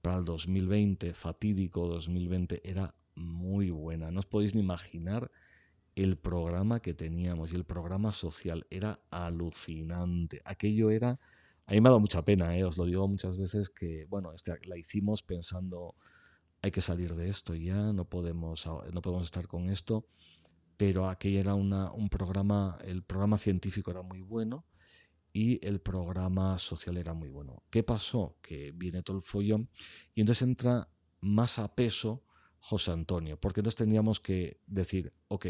para el 2020, fatídico 2020, era muy buena. No os podéis ni imaginar el programa que teníamos y el programa social era alucinante. Aquello era, a mí me ha dado mucha pena, os lo digo muchas veces que, bueno, la hicimos pensando, hay que salir de esto ya, no podemos estar con esto, pero aquello era un programa, el programa científico era muy bueno y el programa social era muy bueno. ¿Qué pasó? Que viene todo el follón y entonces entra más a peso José Antonio, porque entonces teníamos que decir, ok,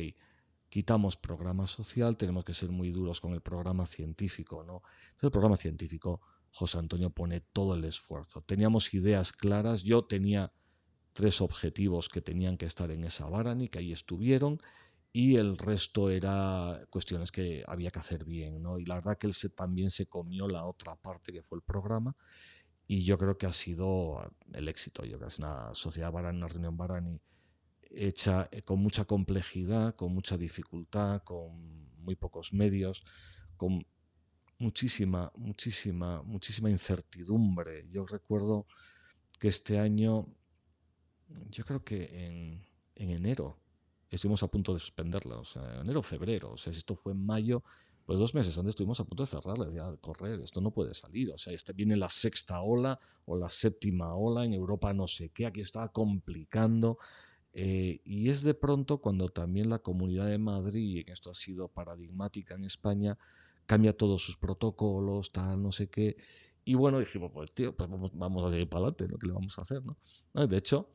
quitamos programa social, tenemos que ser muy duros con el programa científico, ¿no? Entonces el programa científico, José Antonio pone todo el esfuerzo. Teníamos ideas claras, yo tenía 3 objetivos que tenían que estar en esa Barani, que ahí estuvieron, y el resto era cuestiones que había que hacer bien, ¿no? Y la verdad que también se comió la otra parte que fue el programa, y yo creo que ha sido el éxito. Yo creo que es una sociedad Barani, una reunión Barani hecha con mucha complejidad, con mucha dificultad, con muy pocos medios, con muchísima incertidumbre. Yo recuerdo que este año, yo creo que en enero, estuvimos a punto de suspenderla, o sea, enero, febrero, o sea, si esto fue en mayo, pues 2 meses antes estuvimos a punto de cerrarla, decía, correr, esto no puede salir, o sea, viene la sexta ola o la séptima ola, en Europa no sé qué, aquí estaba complicando, y es de pronto cuando también la Comunidad de Madrid, y en esto ha sido paradigmática en España, cambia todos sus protocolos, tal, no sé qué. Y bueno, dijimos, pues tío, pues vamos a seguir para adelante, ¿no? ¿Qué le vamos a hacer, no? No, de hecho,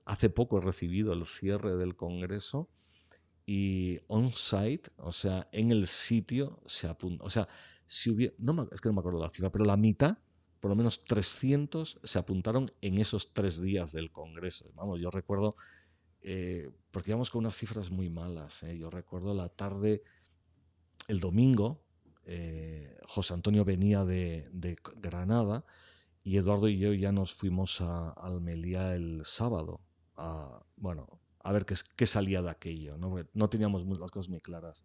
hace poco he recibido el cierre del Congreso y on-site, o sea, en el sitio se apunta, o sea, si hubiera, es que no me acuerdo la cifra, pero la mitad, por lo menos 300, se apuntaron en esos 3 días del Congreso. Vamos, yo recuerdo, porque íbamos con unas cifras muy malas, yo recuerdo la tarde, el domingo, José Antonio venía de Granada y Eduardo y yo ya nos fuimos a Almería el sábado, bueno, a ver qué salía de aquello, ¿no? Porque no teníamos las cosas muy claras.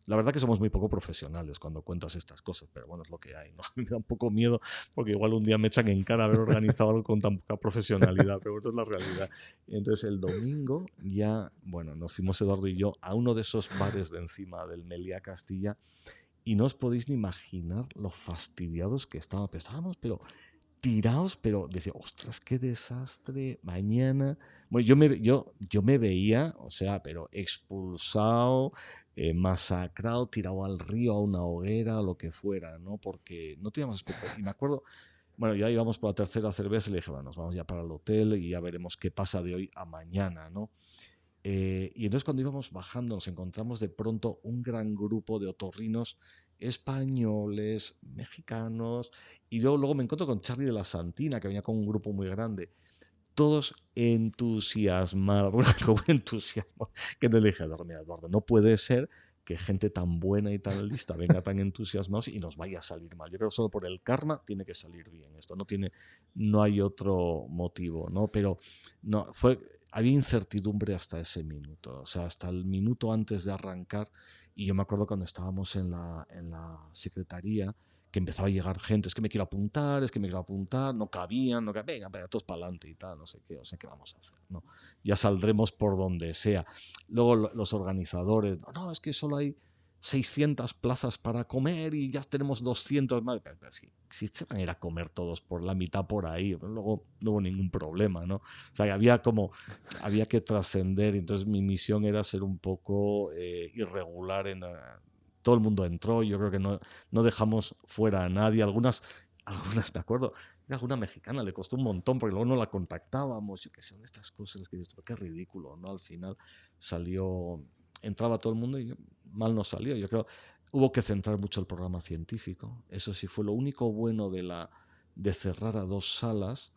La verdad que somos muy poco profesionales cuando cuentas estas cosas, pero bueno, es lo que hay, ¿no? Me da un poco miedo porque igual un día me echan en cara haber organizado algo con tan poca profesionalidad, pero esta es la realidad. Y entonces el domingo ya, bueno, nos fuimos Eduardo y yo a uno de esos bares de encima del Meliá Castilla y no os podéis ni imaginar lo fastidiados que estábamos. Estábamos, pero tirados, pero decía, ostras, qué desastre, mañana. Bueno, yo me veía, o sea, pero expulsado, masacrado, tirado al río, a una hoguera, lo que fuera, ¿no? Porque no teníamos expectativas. Y me acuerdo, bueno, ya íbamos por la tercera cerveza y le dije, bueno, nos vamos ya para el hotel y ya veremos qué pasa de hoy a mañana, ¿no? Y entonces cuando íbamos bajando nos encontramos de pronto un gran grupo de otorrinos españoles, mexicanos, y yo luego me encuentro con Charlie de la Santina, que venía con un grupo muy grande, todos entusiasmados, bueno, con entusiasmo, que le dije, mira, Eduardo, no puede ser que gente tan buena y tan lista venga tan entusiasmados y nos vaya a salir mal. Yo creo que solo por el karma tiene que salir bien. Esto no hay otro motivo, ¿no? Pero no, había incertidumbre hasta ese minuto, o sea, hasta el minuto antes de arrancar. Y yo me acuerdo cuando estábamos en la secretaría, que empezaba a llegar gente, es que me quiero apuntar, no cabían, venga, todos para adelante y tal, no sé qué, o sea, ¿qué vamos a hacer? No, ya saldremos por donde sea. Luego los organizadores, no, es que solo hay 600 plazas para comer y ya tenemos 200 más. Pero si se van a ir a comer todos por la mitad por ahí, pues luego no hubo ningún problema, ¿no? O sea, había que trascender, entonces mi misión era ser un poco irregular todo el mundo entró, yo creo que no dejamos fuera a nadie. Algunas me acuerdo, alguna mexicana le costó un montón porque luego no la contactábamos. Yo qué sé, son estas cosas que dices, qué ridículo, ¿no? Al final entraba todo el mundo y mal no salió. Yo creo hubo que centrar mucho el programa científico. Eso sí fue lo único bueno de cerrar a 2 salas,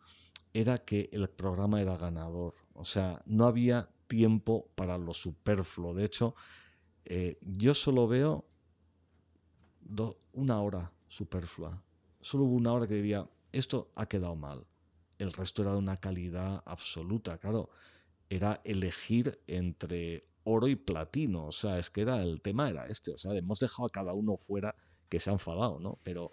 era que el programa era ganador. O sea, no había tiempo para lo superfluo. De hecho, yo solo veo una hora superflua. Solo hubo una hora que diría, esto ha quedado mal. El resto era de una calidad absoluta, claro. Era elegir entre oro y platino. O sea, es que el tema era este. O sea, hemos dejado a cada uno fuera que se ha enfadado, ¿no? Pero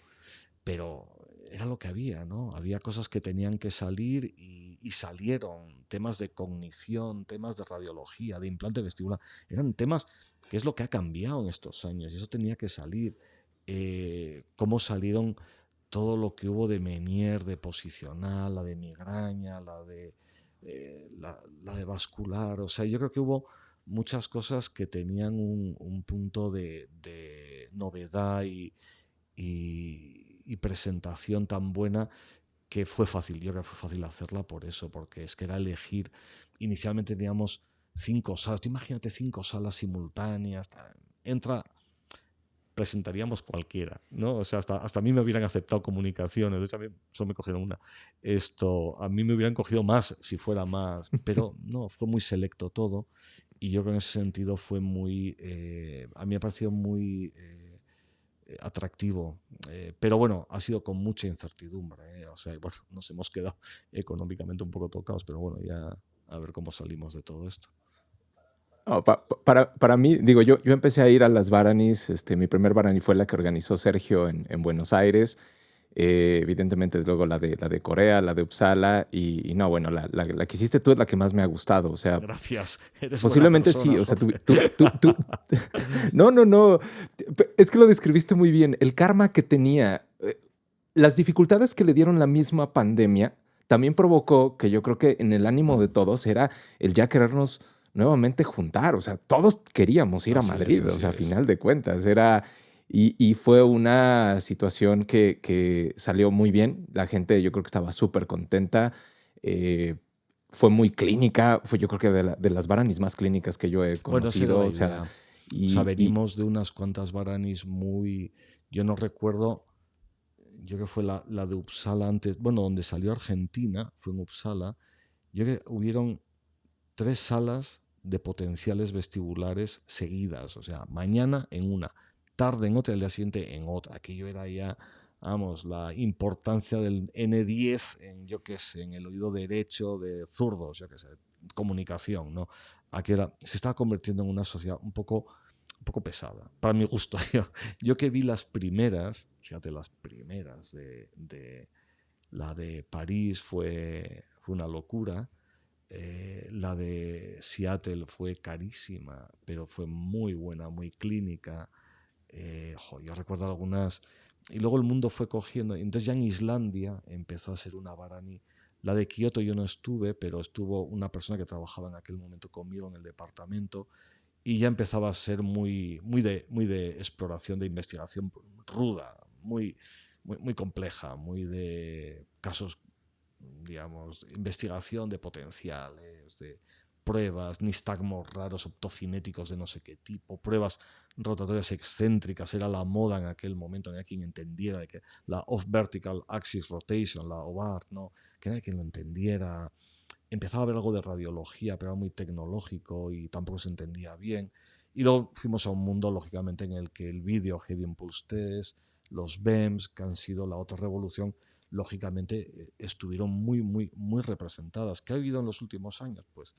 era lo que había, ¿no? Había cosas que tenían que salir y salieron. Temas de cognición, temas de radiología, de implante vestibular. Eran temas que es lo que ha cambiado en estos años y eso tenía que salir. Cómo salieron todo lo que hubo de Menier, de posicional, la de migraña, la de vascular. O sea, yo creo que hubo muchas cosas que tenían un punto de novedad y presentación tan buena que fue fácil. Yo creo que fue fácil hacerla por eso, porque es que era elegir. Inicialmente teníamos 5 salas. Tú imagínate 5 salas simultáneas. Entra, presentaríamos cualquiera, ¿no? O sea, hasta a mí me hubieran aceptado comunicaciones, de hecho a mí solo me cogieron una. A mí me hubieran cogido más si fuera más, pero no, fue muy selecto todo y yo creo que en ese sentido fue a mí me ha parecido muy atractivo, pero bueno, ha sido con mucha incertidumbre, o sea, bueno, nos hemos quedado económicamente un poco tocados, pero bueno, ya a ver cómo salimos de todo esto. No, para mí, digo, yo empecé a ir a las Varanis, mi primer Varani fue la que organizó Sergio en Buenos Aires, evidentemente luego la de Corea, la de Uppsala, y no, bueno, la que hiciste tú es la que más me ha gustado, o sea, Gracias, eres buena posiblemente persona, sí, o sea, Jorge. no, no, no, es que lo describiste muy bien, el karma que tenía, las dificultades que le dieron la misma pandemia, también provocó que yo creo que en el ánimo de todos era el ya querernos nuevamente juntar, o sea, todos queríamos ir a Así es, Madrid, o así sea, a es. final de cuentas, y fue una situación que salió muy bien, la gente yo creo que estaba súper contenta, eh, fue muy clínica, fue yo creo que de las Varanis más clínicas que yo he Bueno, esa era conocido, la o sea, idea. O sea, y venimos de unas cuantas Varanis muy... Yo no recuerdo, yo que fue la de Uppsala antes, bueno, donde salió Argentina, fue en Uppsala, yo que hubieron 3 salas de potenciales vestibulares seguidas, o sea, mañana en una, tarde en otra, el día siguiente en otra. Aquello era ya, vamos, la importancia del N10 en, yo qué sé, en el oído derecho de zurdos, yo qué sé, comunicación, ¿no? Se estaba convirtiendo en una sociedad un poco pesada, para mi gusto. Yo que vi las primeras, fíjate, las primeras de la de París fue una locura. La de Seattle fue carísima, pero fue muy buena, muy clínica. Yo recuerdo algunas. Y luego el mundo fue cogiendo. Entonces ya en Islandia empezó a ser una Varani. La de Kioto yo no estuve, pero estuvo una persona que trabajaba en aquel momento conmigo en el departamento y ya empezaba a ser muy de exploración, de investigación ruda, muy compleja, muy de casos, digamos, investigación de potenciales, de pruebas, nistagmos raros, optocinéticos de no sé qué tipo, pruebas rotatorias excéntricas, era la moda en aquel momento, no había quien entendiera de que la off-vertical axis rotation, la OVAR, ¿no? Que no había quien lo entendiera. Empezaba a haber algo de radiología, pero era muy tecnológico y tampoco se entendía bien. Y luego fuimos a un mundo, lógicamente, en el que el vídeo, Heavy Impulse Test, los BEMS, que han sido la otra revolución, lógicamente estuvieron muy representadas. ¿Qué ha habido en los últimos años? Pues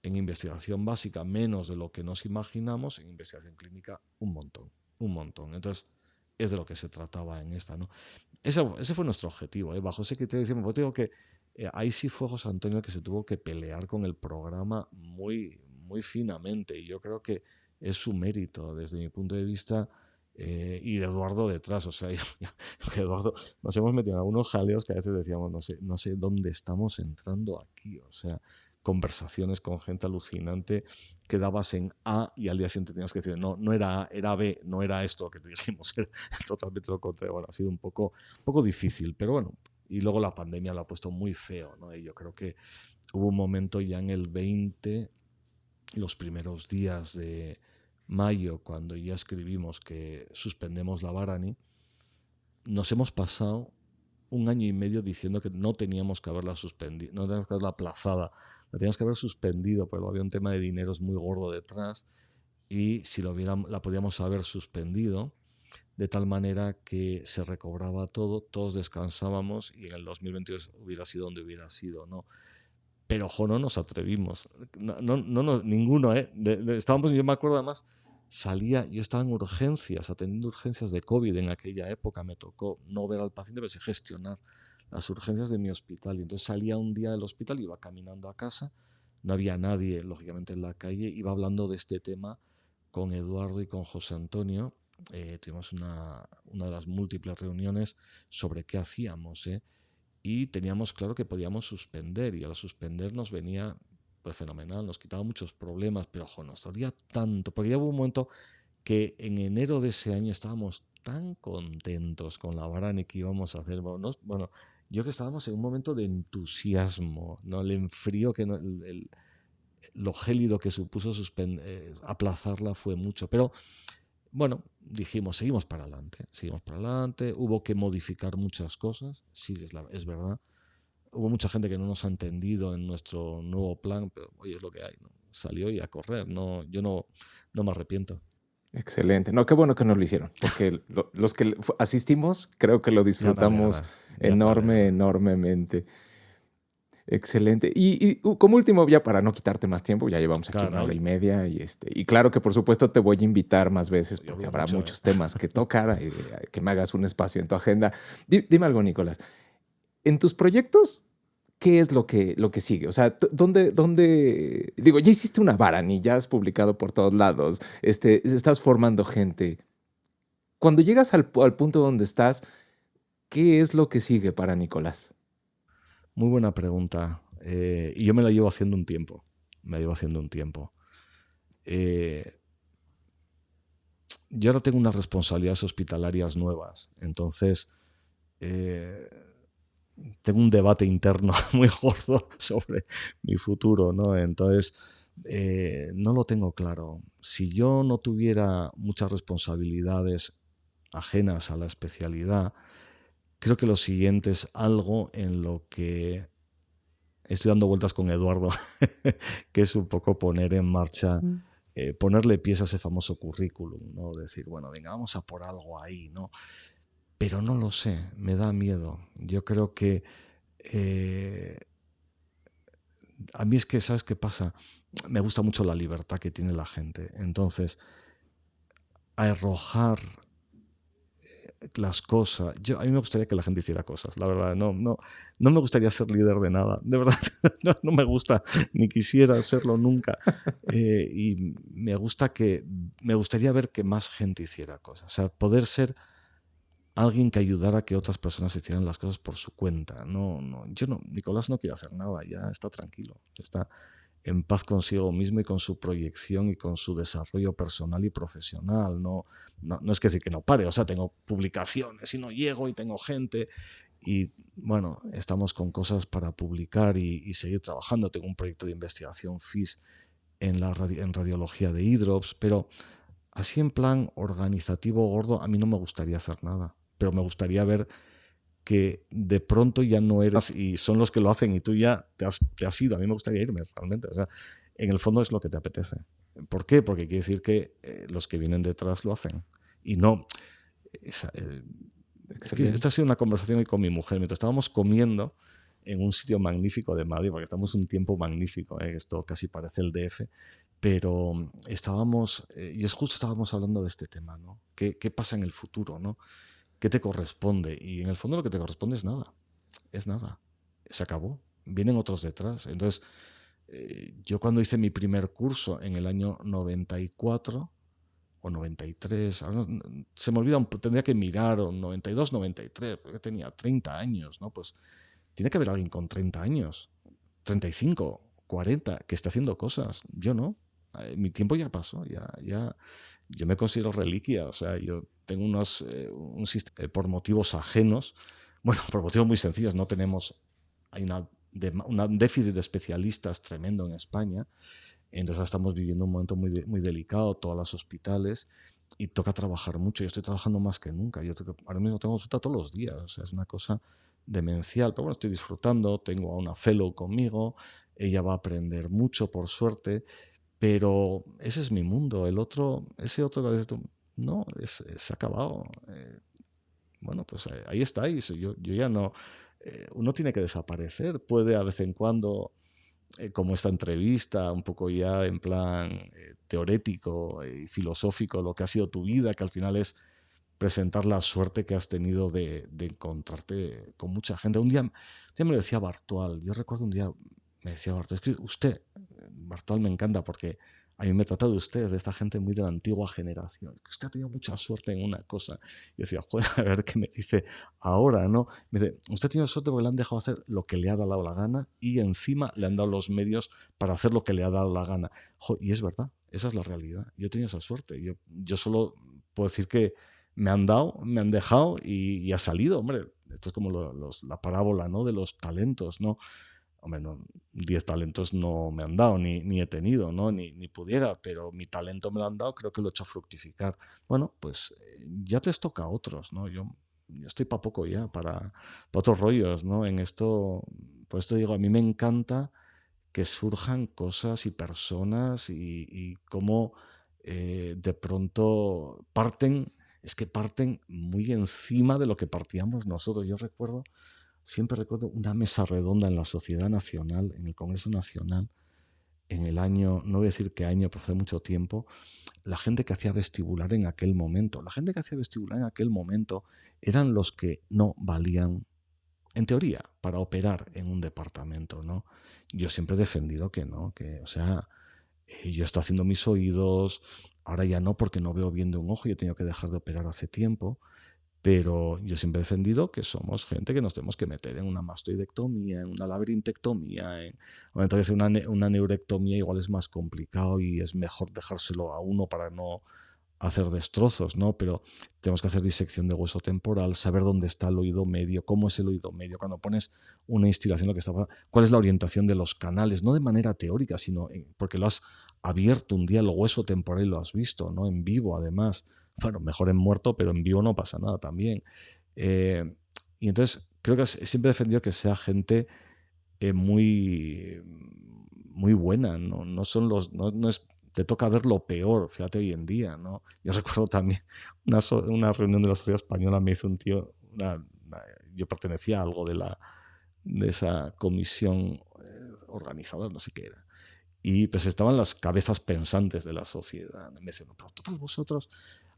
en investigación básica menos de lo que nos imaginamos, en investigación clínica un montón, un montón. Entonces es de lo que se trataba en esta, ¿no? Ese fue nuestro objetivo, ¿eh? Bajo ese criterio decimos, pues digo que ahí sí fue José Antonio que se tuvo que pelear con el programa muy finamente y yo creo que es su mérito desde mi punto de vista y de Eduardo detrás, o sea, Eduardo, nos hemos metido en algunos jaleos que a veces decíamos, no sé dónde estamos entrando aquí, o sea, conversaciones con gente alucinante que dabas en A y al día siguiente tenías que decir, no, no era A, era B, no era esto que te dijimos, era totalmente lo contrario. Bueno, ha sido un poco difícil, pero bueno, y luego la pandemia lo ha puesto muy feo, ¿no? Y yo creo que hubo un momento ya en el 20, los primeros días de mayo, cuando ya escribimos que suspendemos la Barani, nos hemos pasado un año y medio diciendo que no teníamos que haberla suspendido, no teníamos que haberla aplazada, la teníamos que haber suspendido, pero había un tema de dineros muy gordo detrás y si la podíamos haber suspendido, de tal manera que se recobraba todo, todos descansábamos y en el 2022 hubiera sido donde hubiera sido, ¿no? Pero, ojo, no nos atrevimos. Ninguno, ¿eh? Estábamos, yo me acuerdo además, yo estaba en urgencias, atendiendo urgencias de COVID en aquella época. Me tocó no ver al paciente, pero sí gestionar las urgencias de mi hospital. Y entonces salía un día del hospital, iba caminando a casa, no había nadie, lógicamente, en la calle, iba hablando de este tema con Eduardo y con José Antonio. Tuvimos una de las múltiples reuniones sobre qué hacíamos, ¿eh? Y teníamos claro que podíamos suspender, y al suspender nos venía pues fenomenal, nos quitaba muchos problemas, pero ojo, nos dolía tanto, porque ya hubo un momento que en enero de ese año estábamos tan contentos con la Barani que íbamos a hacer, bueno, yo que estábamos en un momento de entusiasmo, ¿no? El enfrío que lo gélido que supuso aplazarla fue mucho, pero bueno, dijimos, seguimos para adelante, hubo que modificar muchas cosas, sí, es verdad. Hubo mucha gente que no nos ha entendido en nuestro nuevo plan, pero oye, es lo que hay, ¿no? Salió y a correr, no, yo no me arrepiento. Excelente. No, qué bueno que no lo hicieron, porque los que asistimos creo que lo Ya me disfrutamos alegra, ya me alegra. enormemente. Excelente. Y como último, ya para no quitarte más tiempo, ya llevamos aquí una hora Caray, y media y claro que por supuesto te voy a invitar más veces yo porque hablo habrá mucho, ¿eh? muchos temas que tocar, que me hagas un espacio en tu agenda. Dime algo, Nicolás. En tus proyectos, ¿qué es lo que sigue? O sea, digo, ya hiciste una Varani, ya has publicado por todos lados, estás formando gente. Cuando llegas al punto donde estás, ¿qué es lo que sigue para Nicolás? Muy buena pregunta. Y yo me la llevo haciendo un tiempo. Me la llevo haciendo un tiempo. Eh, yo ahora tengo unas responsabilidades hospitalarias nuevas. Entonces, eh, tengo un debate interno muy gordo sobre mi futuro, ¿no? Entonces, no lo tengo claro. Si yo no tuviera muchas responsabilidades ajenas a la especialidad, creo que lo siguiente es algo en lo que estoy dando vueltas con Eduardo, que es un poco poner en marcha, ponerle pies a ese famoso currículum, ¿no? Decir, bueno, venga, vamos a por algo ahí, ¿no? Pero no lo sé, me da miedo. Yo creo que eh, a mí es que, ¿sabes qué pasa? Me gusta mucho la libertad que tiene la gente. Entonces, arrojar las cosas. A mí me gustaría que la gente hiciera cosas, la verdad. No me gustaría ser líder de nada. De verdad, no me gusta, ni quisiera serlo nunca. Y me gustaría ver que más gente hiciera cosas. O sea, poder ser alguien que ayudara a que otras personas hicieran las cosas por su cuenta. Nicolás no quiere hacer nada, ya está tranquilo, está en paz consigo mismo y con su proyección y con su desarrollo personal y profesional. No es que decir que no pare, o sea, tengo publicaciones y no llego y tengo gente y bueno, estamos con cosas para publicar y seguir trabajando. Tengo un proyecto de investigación FIS en radiología de hidrops, pero así en plan organizativo gordo, a mí no me gustaría hacer nada, pero me gustaría ver que de pronto ya no eres y son los que lo hacen y tú ya te has ido. A mí me gustaría irme realmente. O sea, en el fondo es lo que te apetece. ¿Por qué? Porque quiere decir que los que vienen detrás lo hacen. Y no... esa, es que esta ha Excelente. sido una conversación hoy con mi mujer. Mientras estábamos comiendo en un sitio magnífico de Madrid, porque estamos un tiempo magnífico, esto casi parece el DF, pero justo estábamos hablando de este tema, ¿no? ¿Qué pasa en el futuro, ¿no? ¿Qué te corresponde? Y en el fondo lo que te corresponde es nada, se acabó, vienen otros detrás. Entonces, yo cuando hice mi primer curso en el año 94 o 93, ahora se me olvida, tendría que mirar, o 92, 93, porque tenía 30 años, ¿no? Pues tiene que haber alguien con 30 años, 35, 40, que esté haciendo cosas. Yo no. Mi tiempo ya pasó, yo me considero reliquia, o sea, yo tengo un sistema por motivos ajenos, bueno, por motivos muy sencillos, hay un déficit de especialistas tremendo en España, entonces estamos viviendo un momento muy delicado, todos los hospitales, y toca trabajar mucho. Yo estoy trabajando más que nunca. Ahora mismo tengo consulta todos los días. O sea, es una cosa demencial. Pero bueno, estoy disfrutando. Tengo a una fellow conmigo. Ella va a aprender mucho, por suerte. Pero ese es mi mundo. Ese otro, no, se ha acabado. Bueno, pues ahí estáis. Yo ya no. Uno tiene que desaparecer. Puede a vez en cuando, como esta entrevista, un poco ya en plan teorético y filosófico, lo que ha sido tu vida, que al final es presentar la suerte que has tenido de encontrarte con mucha gente. Un día me lo decía Bartual. Yo recuerdo un día, me decía Bartual, es que usted, Bartual me encanta porque a mí me trata de ustedes, de esta gente muy de la antigua generación. Que usted ha tenido mucha suerte en una cosa. Y decía, joder, a ver qué me dice ahora, ¿no? Me dice, usted ha tenido suerte porque le han dejado hacer lo que le ha dado la gana y encima le han dado los medios para hacer lo que le ha dado la gana. Y es verdad, esa es la realidad. Yo he tenido esa suerte. Yo solo puedo decir que me han dado, me han dejado y ha salido, hombre. Esto es como la parábola, ¿no? De los talentos, ¿no? Hombre, no, 10 talentos no me han dado, ni he tenido, ¿no? Ni pudiera, pero mi talento me lo han dado, creo que lo he hecho fructificar. Bueno, pues ya te toca a otros, ¿no? Yo estoy para poco ya, para otros rollos, ¿no? En esto, por esto digo, a mí me encanta que surjan cosas y personas y cómo de pronto es que parten muy encima de lo que partíamos nosotros. Siempre recuerdo una mesa redonda en la Sociedad Nacional, en el Congreso Nacional, en el año, no voy a decir qué año, pero hace mucho tiempo, la gente que hacía vestibular en aquel momento. La gente que hacía vestibular en aquel momento eran los que no valían, en teoría, para operar en un departamento, ¿no? Yo siempre he defendido que no, que, o sea, yo estoy haciendo mis oídos, ahora ya no porque no veo bien de un ojo y he tenido que dejar de operar hace tiempo, pero yo siempre he defendido que somos gente que nos tenemos que meter en una mastoidectomía, en una laberintectomía, en momento que sea una neurectomía igual es más complicado y es mejor dejárselo a uno para no hacer destrozos, ¿no? Pero tenemos que hacer disección de hueso temporal, saber dónde está el oído medio, cómo es el oído medio, cuando pones una instilación, lo que está, cuál es la orientación de los canales, no de manera teórica, sino porque lo has abierto un día el hueso temporal y lo has visto, ¿no? En vivo, además. Bueno, mejor en muerto, pero en vivo no pasa nada también. Eh, y entonces creo que siempre he defendido que sea gente muy, muy buena, ¿no? No son no es, te toca ver lo peor, fíjate hoy en día, ¿no? Yo recuerdo también una reunión de la Sociedad Española, me hizo un tío, yo pertenecía a algo de esa comisión organizadora, no sé qué era. Y pues estaban las cabezas pensantes de la sociedad. Me decían, pero total, vosotros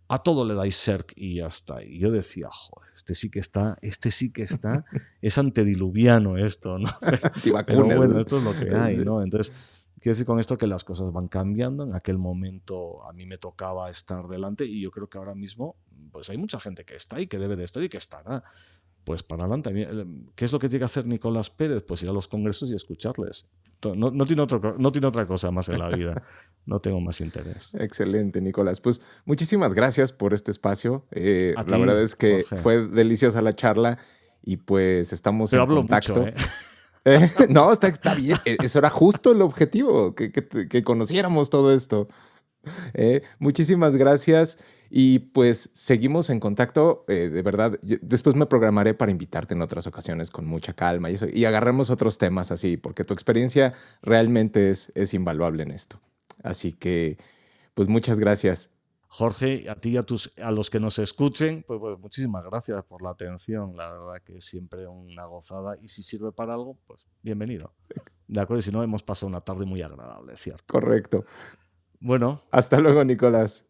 a todo le dais cerc y ya está. Y yo decía, joder, este sí que está, es antediluviano esto, ¿no? Pero Antivacunas. bueno, esto es lo que hay, Sí. ¿no? Entonces, quiero decir con esto que las cosas van cambiando. En aquel momento a mí me tocaba estar delante y yo creo que ahora mismo, pues hay mucha gente que está y que debe de estar y que estará. Pues para adelante. ¿Qué es lo que tiene que hacer Nicolás Pérez? Pues ir a los congresos y escucharles. No tiene otra cosa más en la vida. No tengo más interés. Excelente, Nicolás. Pues muchísimas gracias por este espacio. A La verdad ti, es que Jorge. fue deliciosa la charla y pues estamos Pero en hablo mucho, contacto. ¿eh? No, está bien. Eso era justo el objetivo, que conociéramos todo esto. Muchísimas gracias y pues seguimos en contacto. De verdad, después me programaré para invitarte en otras ocasiones con mucha calma y eso, y agarremos otros temas así, porque tu experiencia realmente es invaluable en esto. Así que, pues muchas gracias. Jorge, a ti y a los que nos escuchen, pues muchísimas gracias por la atención. La verdad que es siempre una gozada. Y si sirve para algo, pues bienvenido. De acuerdo, y si no, hemos pasado una tarde muy agradable, ¿cierto? Correcto. Bueno, Hasta luego, Nicolás.